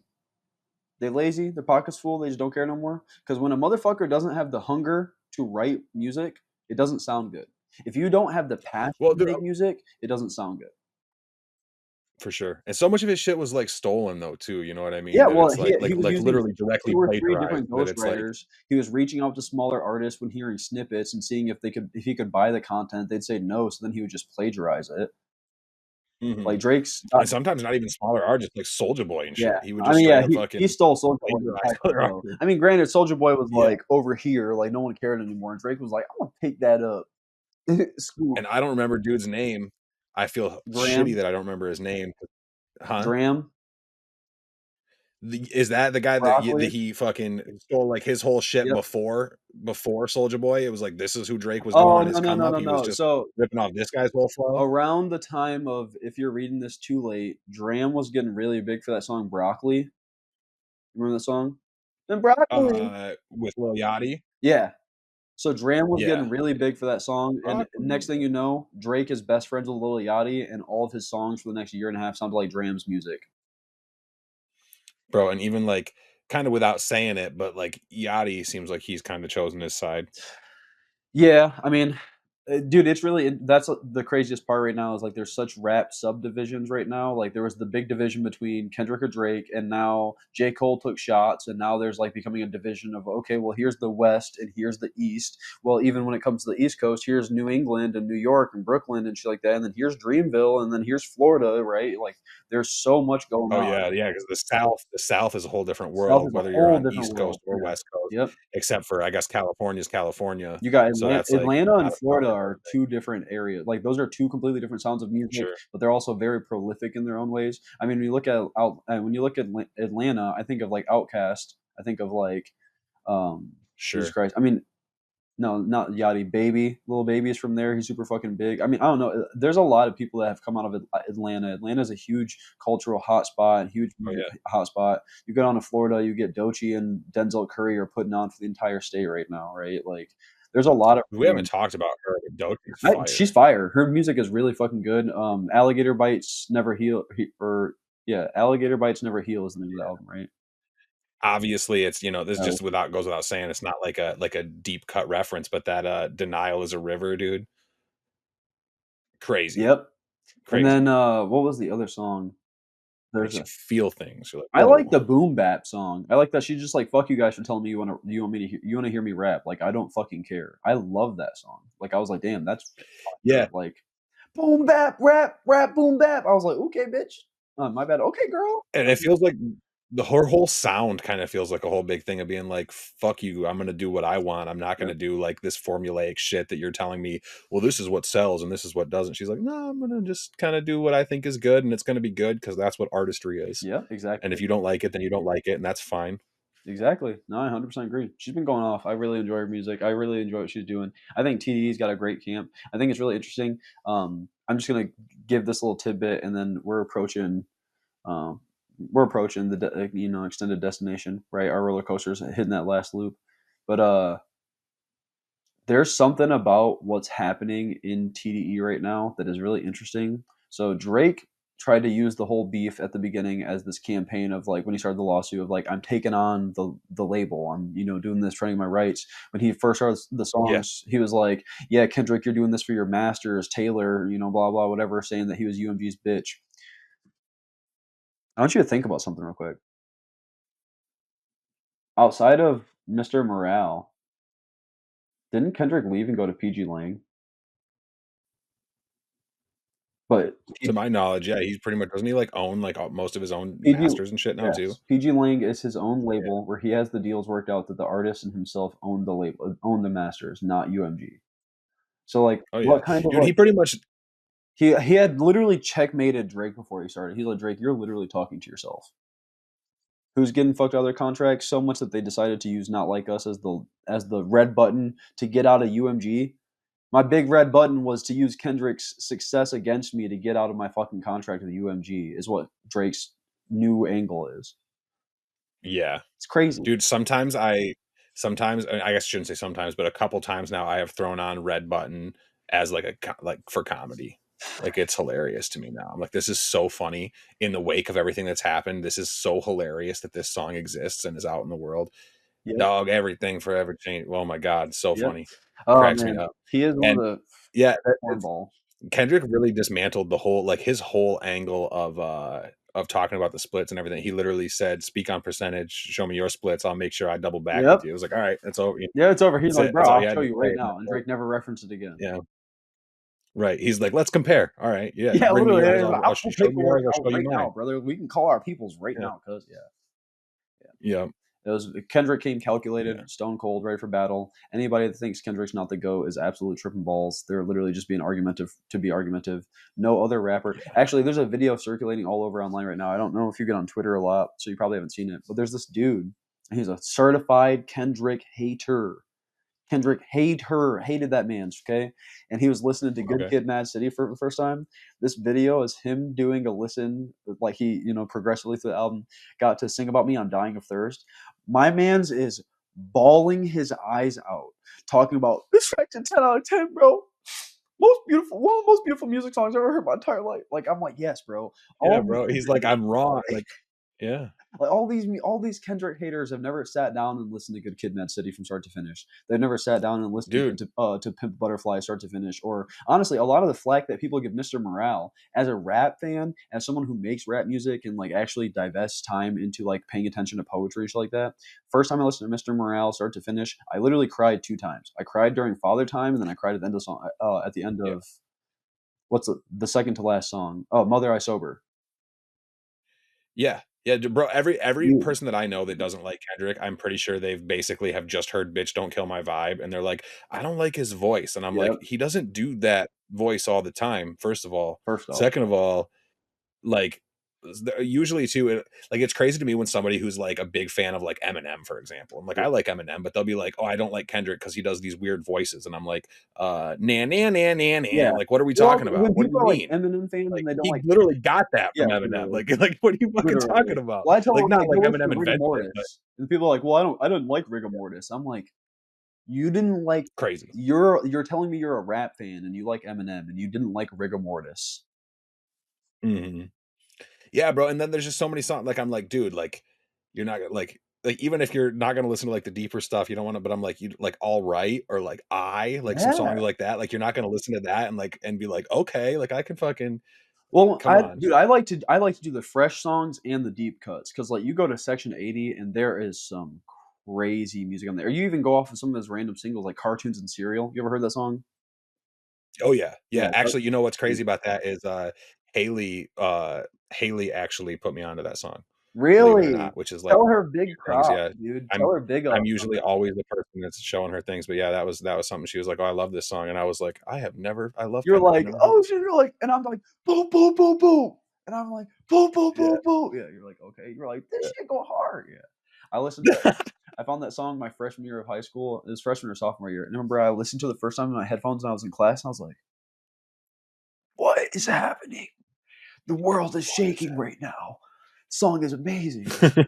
They lazy. Their pockets full. They just don't care no more. Because when a motherfucker doesn't have the hunger to write music, it doesn't sound good. If you don't have the passion to make music, it doesn't sound good. For sure. And so much of his shit was like stolen though too, you know what I mean? Yeah, well, it's like literally directly 2 or 3 plagiarized. different ghostwriters. He was reaching out to smaller artists when hearing snippets and seeing if he could buy the content. They'd say no, so then he would just plagiarize it. Mm-hmm. Like Drake's, and sometimes not even smaller artists, like Soulja Boy and shit. Yeah, He would just he stole Soulja Boy. I mean, granted, Soulja Boy was like over here, like no one cared anymore, and Drake was like, "I'm gonna pick that up." And I don't remember dude's name. I feel shitty that I don't remember his name. Huh? Dram. Is that the guy that he fucking stole like his whole shit before Soulja Boy? It was like, this is who Drake was doing on his come up. He was just ripping off this guy's whole flow. Around the time of, if you're reading this too late, Dram was getting really big for that song Broccoli. Remember that song? And Broccoli with Lil Yachty. Yeah. So Dram was getting really big for that song, and next thing you know, Drake is best friends with Lil Yachty, and all of his songs for the next year and a half sounded like Dram's music. Bro, and even like kind of without saying it, but like Yachty seems like he's kind of chosen his side. Yeah, I mean, Dude, it's really that's the craziest part right now is like there's such rap subdivisions right now. Like there was the big division between Kendrick or Drake, and now J. Cole took shots, and now there's like becoming a division of okay, well here's the West and here's the East. Well, even when it comes to the East Coast, here's New England and New York and Brooklyn and shit like that, and then here's Dreamville, and then here's Florida, right? Like there's so much going Oh on. yeah, because the South is a whole different South world, is a whether you're whole on different East Coast world. or Yeah. West Coast, Yep. except for I guess California's California. You got So that's like Atlanta and not a Florida part of are two different areas. Like those are two completely different sounds of music, Sure, but they're also very prolific in their own ways. I mean, when you look at when you look at Atlanta, I think of like Outkast. I think of like Jesus sure. Christ. I mean, no, not Yachty. Baby, Little Baby is from there. He's super fucking big. I mean, I don't know. There's a lot of people that have come out of Atlanta. Atlanta is a huge cultural hotspot, huge Oh music yeah. hotspot. You go down to Florida, you get Doechii and Denzel Curry are putting on for the entire state right now, right? Like, there's a lot of We haven't talked about her, but Doechie's she's fire. fire. Her music is really fucking good. Alligator Bites Never Heal, or yeah, Alligator Bites Never Heal is the name of the album, right? Obviously, it's this Oh, just goes without saying. It's not like a deep cut reference, but that "Denial Is a River," dude, crazy, yep. And crazy. then what was the other song? There's Makes you a feel things. You're like, I like whoa. the boom bap song. I like that she's just like, "Fuck you guys for telling me you want me to you want to hear me rap. Like I don't fucking care." I love that song. Like I was like, "Damn, that's fire." Yeah, Like boom bap rap boom bap. I was like, "Okay, bitch." My bad. Okay, girl. and it feels like her whole sound kind of feels like a whole big thing of being like, "Fuck you, I'm gonna do what I want. I'm not Yep. gonna do like this formulaic shit that you're telling me. Well, this is what sells and this is what doesn't." She's like, "No, I'm gonna just kind of do what I think is good, and it's gonna be good because that's what artistry is. Yeah, And exactly. if you don't like it, then you don't like it, and that's fine." Exactly. No, I 100% agree. She's been going off. I really enjoy her music. I really enjoy what she's doing. I think TDE's got a great camp. I think it's really interesting. I'm just gonna give this little tidbit, and then um, we're approaching the extended destination. Right, our roller coaster's hitting that last loop, but there's something about what's happening in TDE right now that is really interesting. So Drake tried to use the whole beef at the beginning as this campaign of like when he started the lawsuit of like I'm taking on the label, I'm doing this, trying my rights. When he first started the Yeah, songs, he was like, "Yeah, Kendrick, you're doing this for your masters, Taylor, blah blah whatever," saying that he was UMG's bitch. I want you to think about something real quick. Outside of Mr. Morale, didn't Kendrick leave and go to PG Lang? But to my knowledge, yeah, he's pretty much doesn't he like own like most of his own PG masters and shit now too? Yes, PG Lang is his own label where he has the deals worked out that the artist and himself own the label, own the masters, not UMG. So like, Oh yeah, what kind of dude, like he pretty much he had literally checkmated Drake before he started. He's like, Drake, you're literally talking to yourself. Who's getting fucked out of their contracts so much that they decided to use "Not Like Us" as the red button to get out of UMG. My big red button was to use Kendrick's success against me to get out of my fucking contract with UMG. Is what Drake's new angle is. yeah. It's crazy. Dude, sometimes I guess I shouldn't say sometimes, but a couple times now I have thrown on Red Button as like like for comedy. Like it's hilarious to me now. I'm like, this is so funny in the wake of everything that's happened. This is so hilarious that this song exists and is out in the world. Yep. Dog, everything forever changed. Oh my god, so Yep. funny. Oh Cracks me man, up. he is one And of the yeah, cornball. Kendrick really dismantled the whole like his whole angle of talking about the splits and everything. He literally said, "Speak on percentage, show me your splits, I'll make sure I double back with Yep. you." It was like, all right, that's over. Yeah, it's over. He's That's like, it. "Bro, That's all I'll he had show to you say. right now," and Drake never referenced it again. Yeah, right. He's like, let's compare. All right, yeah, you Yeah, bring me literally. yours, Yeah, I'll I'll show pull you yours, paperwork I'll out show you right now, mine. brother. We can call our peoples right Yeah, now, cause yeah. yeah, It was Kendrick came yeah. calculated, stone cold, ready for battle. Anybody that thinks Kendrick's not the GOAT is absolutely tripping balls. They're literally just being argumentative to be argumentative. No other rapper. Actually, there's a video circulating all over online right now. I don't know if you get on Twitter a lot, so you probably haven't seen it. But there's this dude, and he's a certified Kendrick hater. Kendrick hated that man, okay? And he was listening to Good Okay. Kid, Mad City for the first time. This video is him doing a listen, like he, progressively through the album, got to Sing About Me on Dying of Thirst. My man's is bawling his eyes out, talking about this track's a 10 out of 10, bro. One of the most beautiful music songs I've ever heard in my entire life. Like, I'm like, yes, bro. Yeah, All these bro. He's like, individuals, I'm wrong. Like, Yeah. Like all these Kendrick haters have never sat down and listened to Good Kid, Mad City from start to finish. They've never sat down and listened Dude. to Pimp Butterfly start to finish. Or honestly, a lot of the flack that people give Mr. Morale as a rap fan, as someone who makes rap music and like actually divests time into like paying attention to poetry and shit like that. First time I listened to Mr. Morale start to finish, I literally cried 2 times. I cried during Father Time, and then I cried at the end of the song. At the end Yeah. of what's the second to last song? Oh, Mother I Sober. Yeah. Yeah, bro, every You- person that I know that doesn't like Kendrick, I'm pretty sure they've basically have just heard "Bitch Don't Kill My Vibe," and they're like, "I don't like his voice," and I'm like, Yep. "He doesn't do that voice all the time, first of all. First off, Second of all, like, usually too, like, it's crazy to me when somebody who's, like, a big fan of, like, Eminem, for example, I'm like, "I like Eminem," but they'll be like, "Oh, I don't like Kendrick because he does these weird voices," and I'm like, "Nah, nah, nah, nah, yeah. nah, like, what are we Well, talking when about? What do people you are like mean?" Eminem fans Like, and they don't he like, literally got that yeah, from Eminem. literally, Like, what are you fucking talking literally. about? Well, I tell Like, them, not like, like go listen to Eminem Rigor invented it, but Mortis, and people are like, "Well, I didn't like Rigor Mortis." I'm like, you didn't like. crazy. You're telling me you're a rap fan and you like Eminem and you didn't like Rigor Mortis. Mhm. Yeah, bro, and then there's just so many songs, like, I'm like, "Dude, like, you're not gonna like, even if you're not gonna listen to, like, the deeper stuff, you don't wanna," but I'm like, "You like, All Right," or, like, like, some Yeah. songs like that, like, you're not gonna listen to that and, like, and be like, "Okay, like, I can fucking" Well, come on. I like to do the fresh songs and the deep cuts because like you go to Section 80 and there is some crazy music on there. Or you even go off of some of those random singles like Cartoons and Cereal. You ever heard that song? Oh, yeah. Yeah. Yeah, actually, you know what's crazy about that is, Haley, Haley actually put me onto that song, believe it or Really? not, which is, like, Tell her big things, props, yeah. dude. I'm Tell her big I'm ups on usually that. always the person that's showing her things, but yeah, that was something she was like, "Oh, I love this song," and I was like, I love You're Kendrick, I've like, never heard "Oh, this shit," song. you're like, and I'm like, "Boom, boom, boom, boom," and I'm like, "Boom, boom, Yeah, boom, boom." Yeah, you're like, "Okay." You're like, "This yeah. shit go hard." Yeah. I listened to I found that song my freshman year of high school. It was freshman or sophomore year. And I remember I listened to it the first time in my headphones when I was in class, and I was like, "What is happening? The world is What is shaking right now. The song is amazing." that?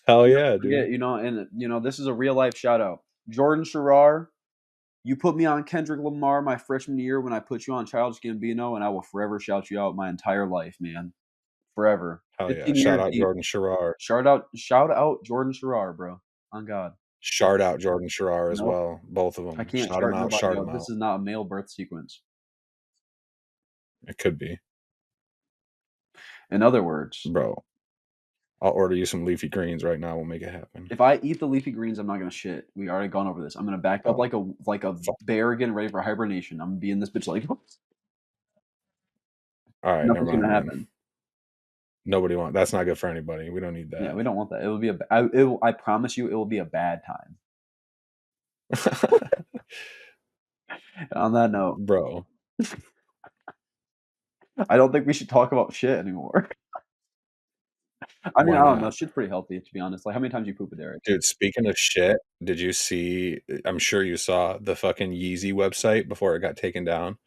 Hell Never yeah, forget, dude. and this is a real life shout out. Jordan Sherrar, you put me on Kendrick Lamar my freshman year when I put you on Childish Gambino, and I will forever shout you out my entire life, man. Forever. Hell yeah. 15 Shout years out deep. Jordan Sherrar. Shout out Jordan Sherrar, bro. On God. Shout out Jordan Sherrar as Nope. well. Both of I them. can't Shout them shout out, nobody shout out. them This out. is not a male birth sequence. It could be. In other words, Bro, I'll order you some leafy greens right now, we'll make it happen. if I eat the leafy greens, I'm not gonna shit. We already gone over this. I'm gonna back up Oh, like a fuck. bear getting ready for hibernation. I'm gonna be in this bitch like Alright, never nothing's gonna mind then. happen. Nobody want that's not good for anybody. We don't need Yeah, that. we don't want that. It will be I promise you, it will be a bad time. And on that note, Bro. I don't think we should talk about shit anymore. I mean, Why I don't know. not? Shit's pretty healthy, to be honest. Like, how many times you poop a day? Right? Dude, speaking of shit, did you see I'm sure you saw the fucking Yeezy website before it got taken down?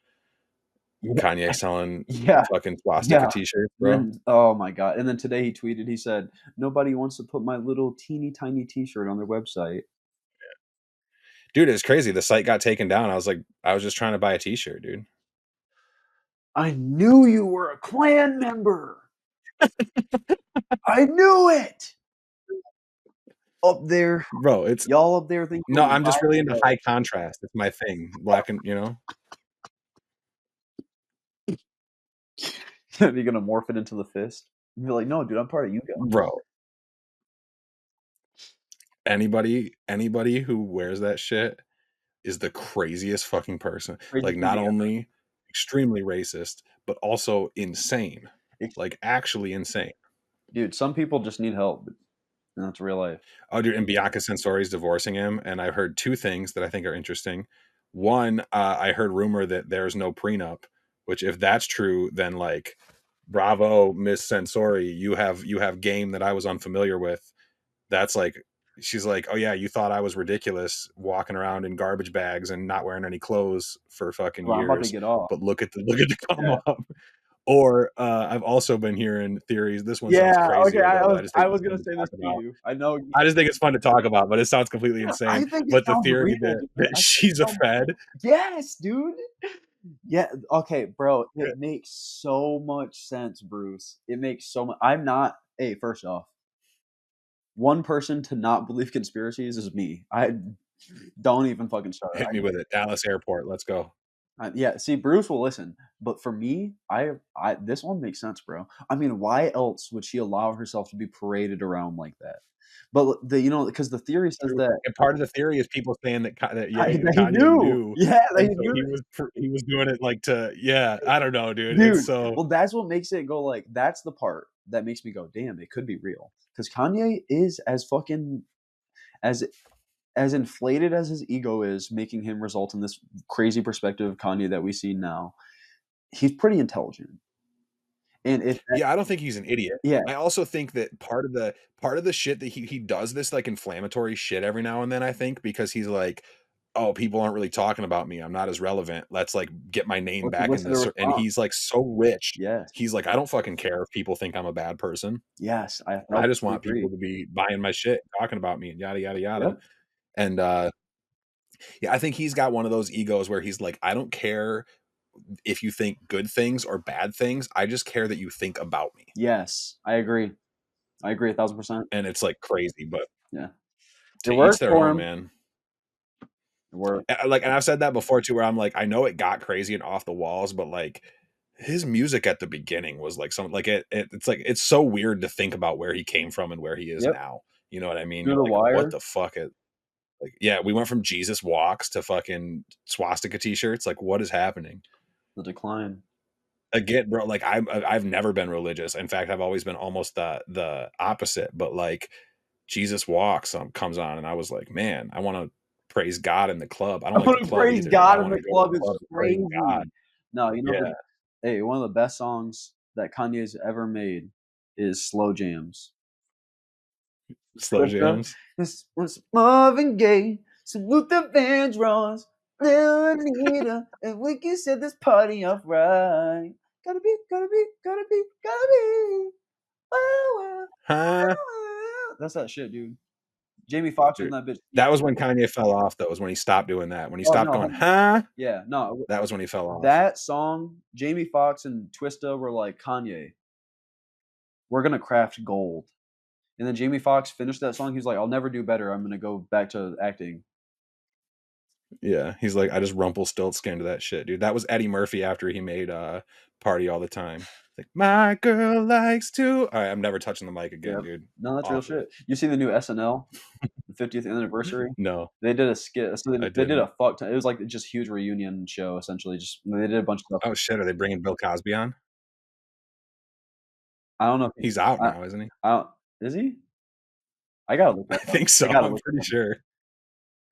Yeah, Kanye selling yeah, fucking swastika yeah. t-shirts, And bro. then, oh my god! And then today he tweeted. He said, "Nobody wants to put my little teeny tiny T-shirt on their website." Dude, it's crazy. The site got taken down. I was like, I was just trying to buy a t-shirt, dude. I knew you were a clan member. I knew it. Up there, Bro, it's y'all up there think no, you're I'm just really into alive. high contrast. It's my thing. Black and, you know? You're gonna morph it into the fist. You're like, no, dude, I'm part of you guys. Bro, anybody who wears that shit is the craziest fucking person. Crazy Like, thing not to only extremely racist, but also insane. ex- Like, actually insane. Dude, some people just need help. And that's real life. Oh, dude, and Bianca Censori's divorcing him, and I heard 2 things that I think are interesting. One, I heard rumor that there's no prenup, which if that's true, then, like, bravo, Miss Censori, you have game that I was unfamiliar with. That's like she's like, "Oh, yeah, you thought I was ridiculous walking around in garbage bags and not wearing any clothes for fucking Well, I'm about to years, get off. but look at the come Yeah. up." Or, I've also been hearing theories this one sounds Yeah, okay, crazier, though, but I just think I it's was fun gonna to say talk this to about. you. I know I just think it's fun to talk about, but it sounds completely I insane. think it But the sounds theory real, dude. that I think she's it a sounds Fed, yes, dude. Yeah, okay, bro, it makes so much sense, Bruce. It makes so much I'm not Hey, first off, one person to not believe conspiracies is me. I don't even fucking start. Hit me with it. Dallas Airport. Let's go. Yeah, see, Bruce will listen, but for me, I this one makes sense, bro. I mean, why else would she allow herself to be paraded around like that? But because the theory says that And part of the theory is people saying that that he Kanye knew. knew, Yeah, that and he so knew. he was doing it like to I don't know, dude. It's Dude, so well, that's what makes it go like that's the part that makes me go, damn, it could be real. Because Kanye is as fucking as inflated as his ego is, making him result in this crazy perspective of Kanye that we see now. He's pretty intelligent, and if that, yeah, I don't think he's an idiot. yeah, I also think that part of the shit that he does this like inflammatory shit every now and then, I think, because he's like, oh, people aren't really talking about me. I'm not as relevant. Let's like get my name back in what's the this. And response? he's like so rich. Yes, He's like, I don't fucking care if people think I'm a bad person. yes, I I just absolutely want agree. people to be buying my shit, talking about me, and yada yada yada. Yep, And yeah, I think he's got one of those egos where he's like, I don't care if you think good things or bad things. I just care that you think about me. yes, I agree. I agree 1,000%. And it's like crazy, but Yeah, it to each worked their for own, him. man. It worked. Like, and I've said that before too, where I'm like, I know it got crazy and off the walls, but like his music at the beginning was like some like it's like it's so weird to think about where he came from and where he is Yep, now. You know what I mean? through You're the like, what wire, the fuck? Like, yeah, we went from Jesus walks to fucking swastika t-shirts. Like, what is happening? the decline. Again, bro, like I've never been religious. In fact, I've always been almost the opposite. But like Jesus walks comes on, and I was like, man, I want to praise God in the club. I I don't like the want to club praise either, but I God in want the to go to club. the It's club and praise God. crazy. No, Yeah, hey, one of the best songs that Kanye's ever made is "Slow Jams." slow jams. This was Marvin Gaye, some Luther Vandross, Lil Anita, and we can set this party off right. Gotta be, gotta be, gotta be, gotta be. Wow, wow, Huh? wow. That's that shit, dude. Jamie Foxx was in Dude, that bitch. that was when Kanye fell off. Though was when he stopped doing that. When he Oh stopped no, going, huh? yeah, no. That was when he fell off. That song, Jamie Foxx and Twista were like, Kanye, we're gonna craft gold. And then Jamie Foxx finished that song. He was like, I'll never do better. I'm gonna go back to acting. Yeah, he's like, I just Rumpelstiltskin to that shit, dude. That was Eddie Murphy after he made Party All the Time. Like, my girl likes to. All right, I'm never touching the mic again, Yep. dude. No, that's real Off shit. it. You see the new SNL, the 50th anniversary? No, They did a skit. So I they did didn't. a fuck ton. It was like just huge reunion show essentially. Just they did a bunch of stuff. Oh shit, are they bringing Bill Cosby on? I don't know. If He's out I, now, isn't he? I don't, is he? I gotta look I that up. think so. I gotta I'm look pretty that up. sure.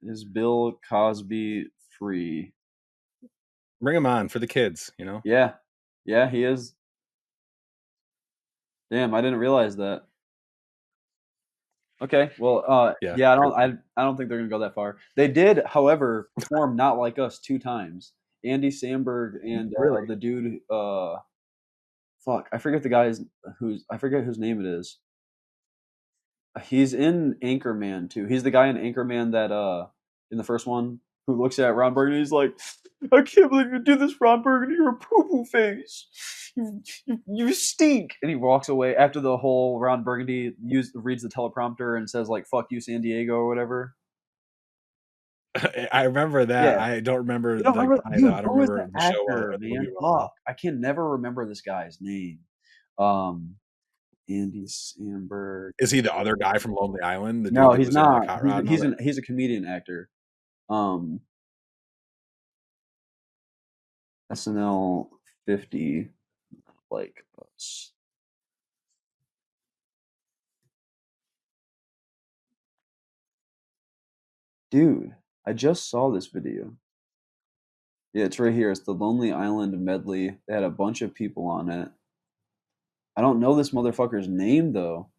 Is Bill Cosby free? Bring him on for the kids, you know? Yeah, yeah, he is. Damn, I didn't realize that. Okay, well, Yeah. yeah, I don't think they're gonna go that far. They did, however, perform "Not Like Us" 2 times. Andy Samberg and Really? the dude, fuck, I forget the guy's I forget whose name it is. He's in Anchorman too. He's the guy in Anchorman that in the first one who looks at Ron Burgundy. He's like, "I can't believe you did this, Ron Burgundy. You're a poo poo face. You stink." And he walks away after the whole Ron Burgundy reads the teleprompter and says like "fuck you, San Diego" or whatever. I remember that. Yeah, I don't remember you don't the remember, guy though. dude? I don't Who is remember the the show well actor, or the movie man? well enough. Fuck, I can never remember this guy's name. Um, Andy Samberg. Is he the other guy from Lonely Island? The dude No, that he's was in like not. Hot Rod and all that? He's a comedian actor. Um, SNL 50 like us. Dude, I just saw this video. Yeah, it's right here. It's the Lonely Island medley. They had a bunch of people on it. I don't know this motherfucker's name though.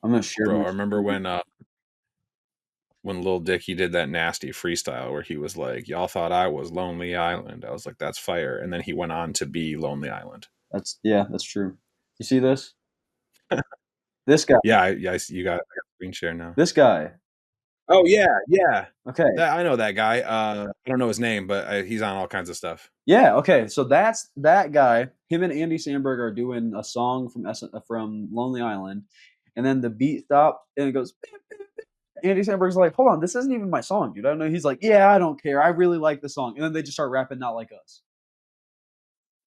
I'm gonna share Bro, my I remember screen. when Lil Dicky did that nasty freestyle where he was like, "Y'all thought I was Lonely Island." I was like, "That's fire." And then he went on to be Lonely Island. That's true. You see this? This guy. Yeah, you got I got screen share now. This guy. Oh yeah. Okay. That I know that guy. I don't know his name, but he's on all kinds of stuff. Yeah, okay. So that's that guy. Him and Andy Samberg are doing a song from Lonely Island, and then the beat stops and it goes. Andy Samberg's like, hold on, this isn't even my song, dude. I don't know. He's like, yeah, I don't care. I really like the song, and then they just start rapping, not like us.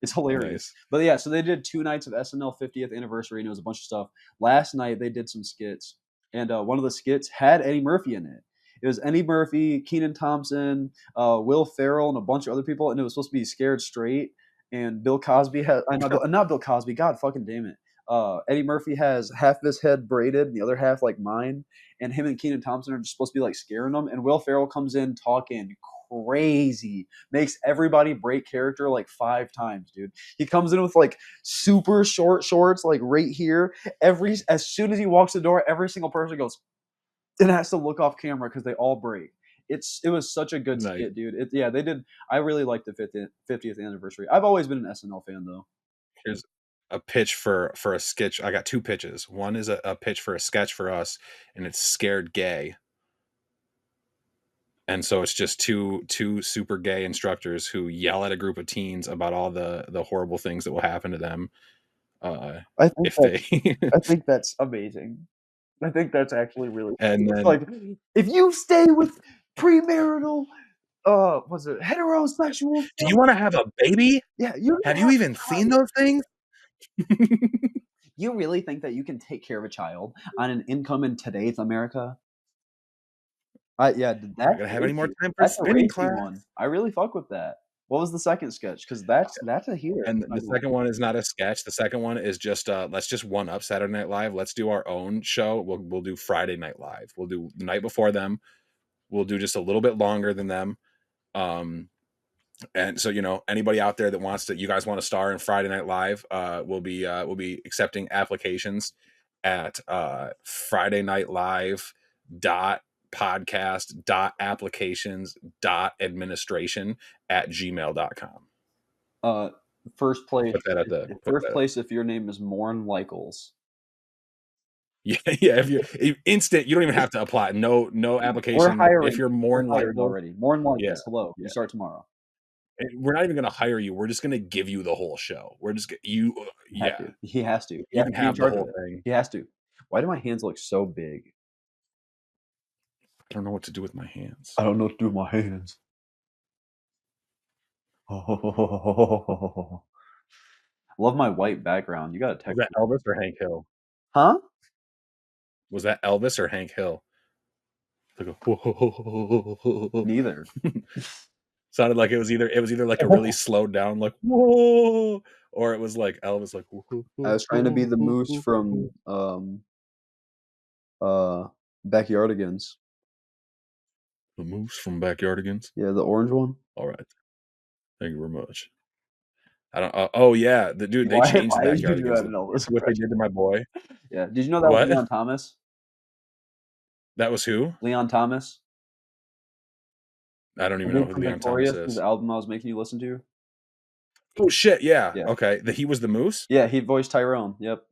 It's hilarious. Nice. But yeah, so they did 2 nights of SNL 50th anniversary, and it was a bunch of stuff. Last night they did some skits, and one of the skits had Eddie Murphy in it. It was Eddie Murphy, Kenan Thompson, Will Ferrell, and a bunch of other people, and it was supposed to be Scared Straight. And Bill Cosby had, not Bill Cosby, God fucking damn it. Eddie Murphy has half of his head braided and the other half like mine, and him and Kenan Thompson are just supposed to be like scaring them. And Will Ferrell comes in talking crazy, makes everybody break character like 5 times, dude. He comes in with like super short shorts, like right here. As soon as he walks the door, every single person goes and has to look off camera because they all break. It was such a good Nice. skit, dude. Yeah, they did. I really liked the 50th anniversary. I've always been an SNL fan though. Here's a pitch for a sketch. I got 2 pitches. One is a pitch for a sketch for us, and it's Scared Gay. And so it's just two super gay instructors who yell at a group of teens about all the horrible things that will happen to them I if they think that's amazing. I think that's actually really and it's then like if you stay with premarital was it heterosexual do stuff, you want to have a baby? yeah, you're Have gonna you have even a seen child. those things? You really think that you can take care of a child on an income in today's America? Yeah, I'm not gonna have any more time for that's a spinning racy class. one. I really fuck with that. What was the second sketch? Because that's a heater. And the second one is not a sketch. The second one is just let's just one up Saturday Night Live. Let's do our own show. We'll do Friday Night Live. We'll do the night before them. We'll do just a little bit longer than them. And so, anybody out there that you guys want to star in Friday Night Live, we'll be accepting applications at Friday Night Live podcast.applications.administration@gmail.com. First place. Put that at the First place if your name is Morn Lycles. Yeah. If you instant, you don't even have to apply. No application. We're hiring. If you're Morn hired Lycles already. Morn Lycles. Yeah, Hello. yeah. You start tomorrow. We're not even going to hire you. We're just going to give you the whole show. We're just you. Yeah, He has to. you can have the whole thing. He has to. Why do my hands look so big? I don't know what to do with my hands. I don't know what to do with my hands. Love my white background. You got to text. Was that Elvis or Hank Hill? Huh? Was that Elvis or Hank Hill? Neither. Sounded like it was either like a really slowed down like whoa, or it was like Elvis like. I was trying to be the moose from Backyardigans. The moose from Backyardigans. Yeah, the orange one. All right. Thank you very much. I don't. Oh yeah, the dude. They changed why did you do that, Backyardigans. Elvis? What they did to my boy. Yeah. Did you know that was Leon Thomas? That was who? Leon Thomas. I don't even know who Leon Thomas is. The album I was making you listen to. Oh shit! Yeah. Yeah. Okay. He was the moose. Yeah, he voiced Tyrone. Yep.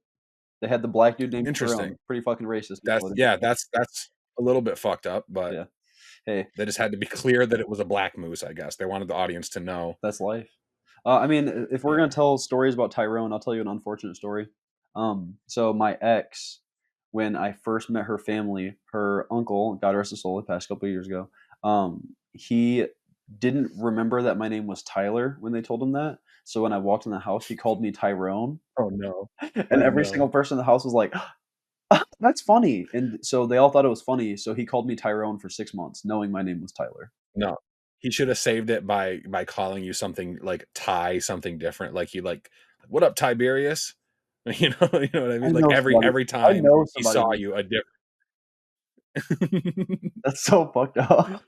They had the black dude named Interesting. Tyrone. Pretty fucking racist. That's a little bit fucked up, but yeah. Hey, they just had to be clear that it was a black moose. I guess they wanted the audience to know. That's life. I mean, if we're gonna tell stories about Tyrone, I'll tell you an unfortunate story. So my ex, when I first met her family, her uncle, God rest his soul, he passed a couple of years ago. He didn't remember that my name was Tyler when they told him that. So when I walked in the house, he called me Tyrone. Oh no! And every single person in the house was like, "That's funny," and so they all thought it was funny. So he called me Tyrone for 6 months, knowing my name was Tyler. No, he should have saved it by calling you something like Ty, something different. Like what up, Tiberius? You know what I mean? Like every time he saw you, a different. That's so fucked up.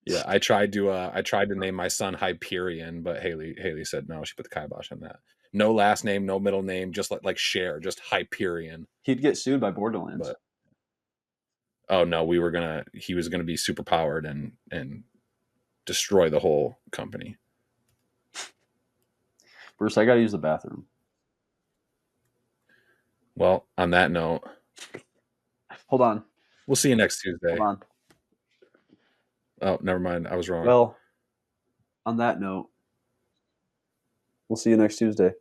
Yeah, I tried to name my son Hyperion, but Haley said no. She put the kibosh on that. No last name, no middle name, just like Cher, just Hyperion. He'd get sued by Borderlands. But, oh no, he was gonna be super powered and destroy the whole company. Bruce, I gotta use the bathroom. Well, on that note, hold on. We'll see you next Tuesday. Hold on. Oh, never mind. I was wrong. Well, on that note, we'll see you next Tuesday.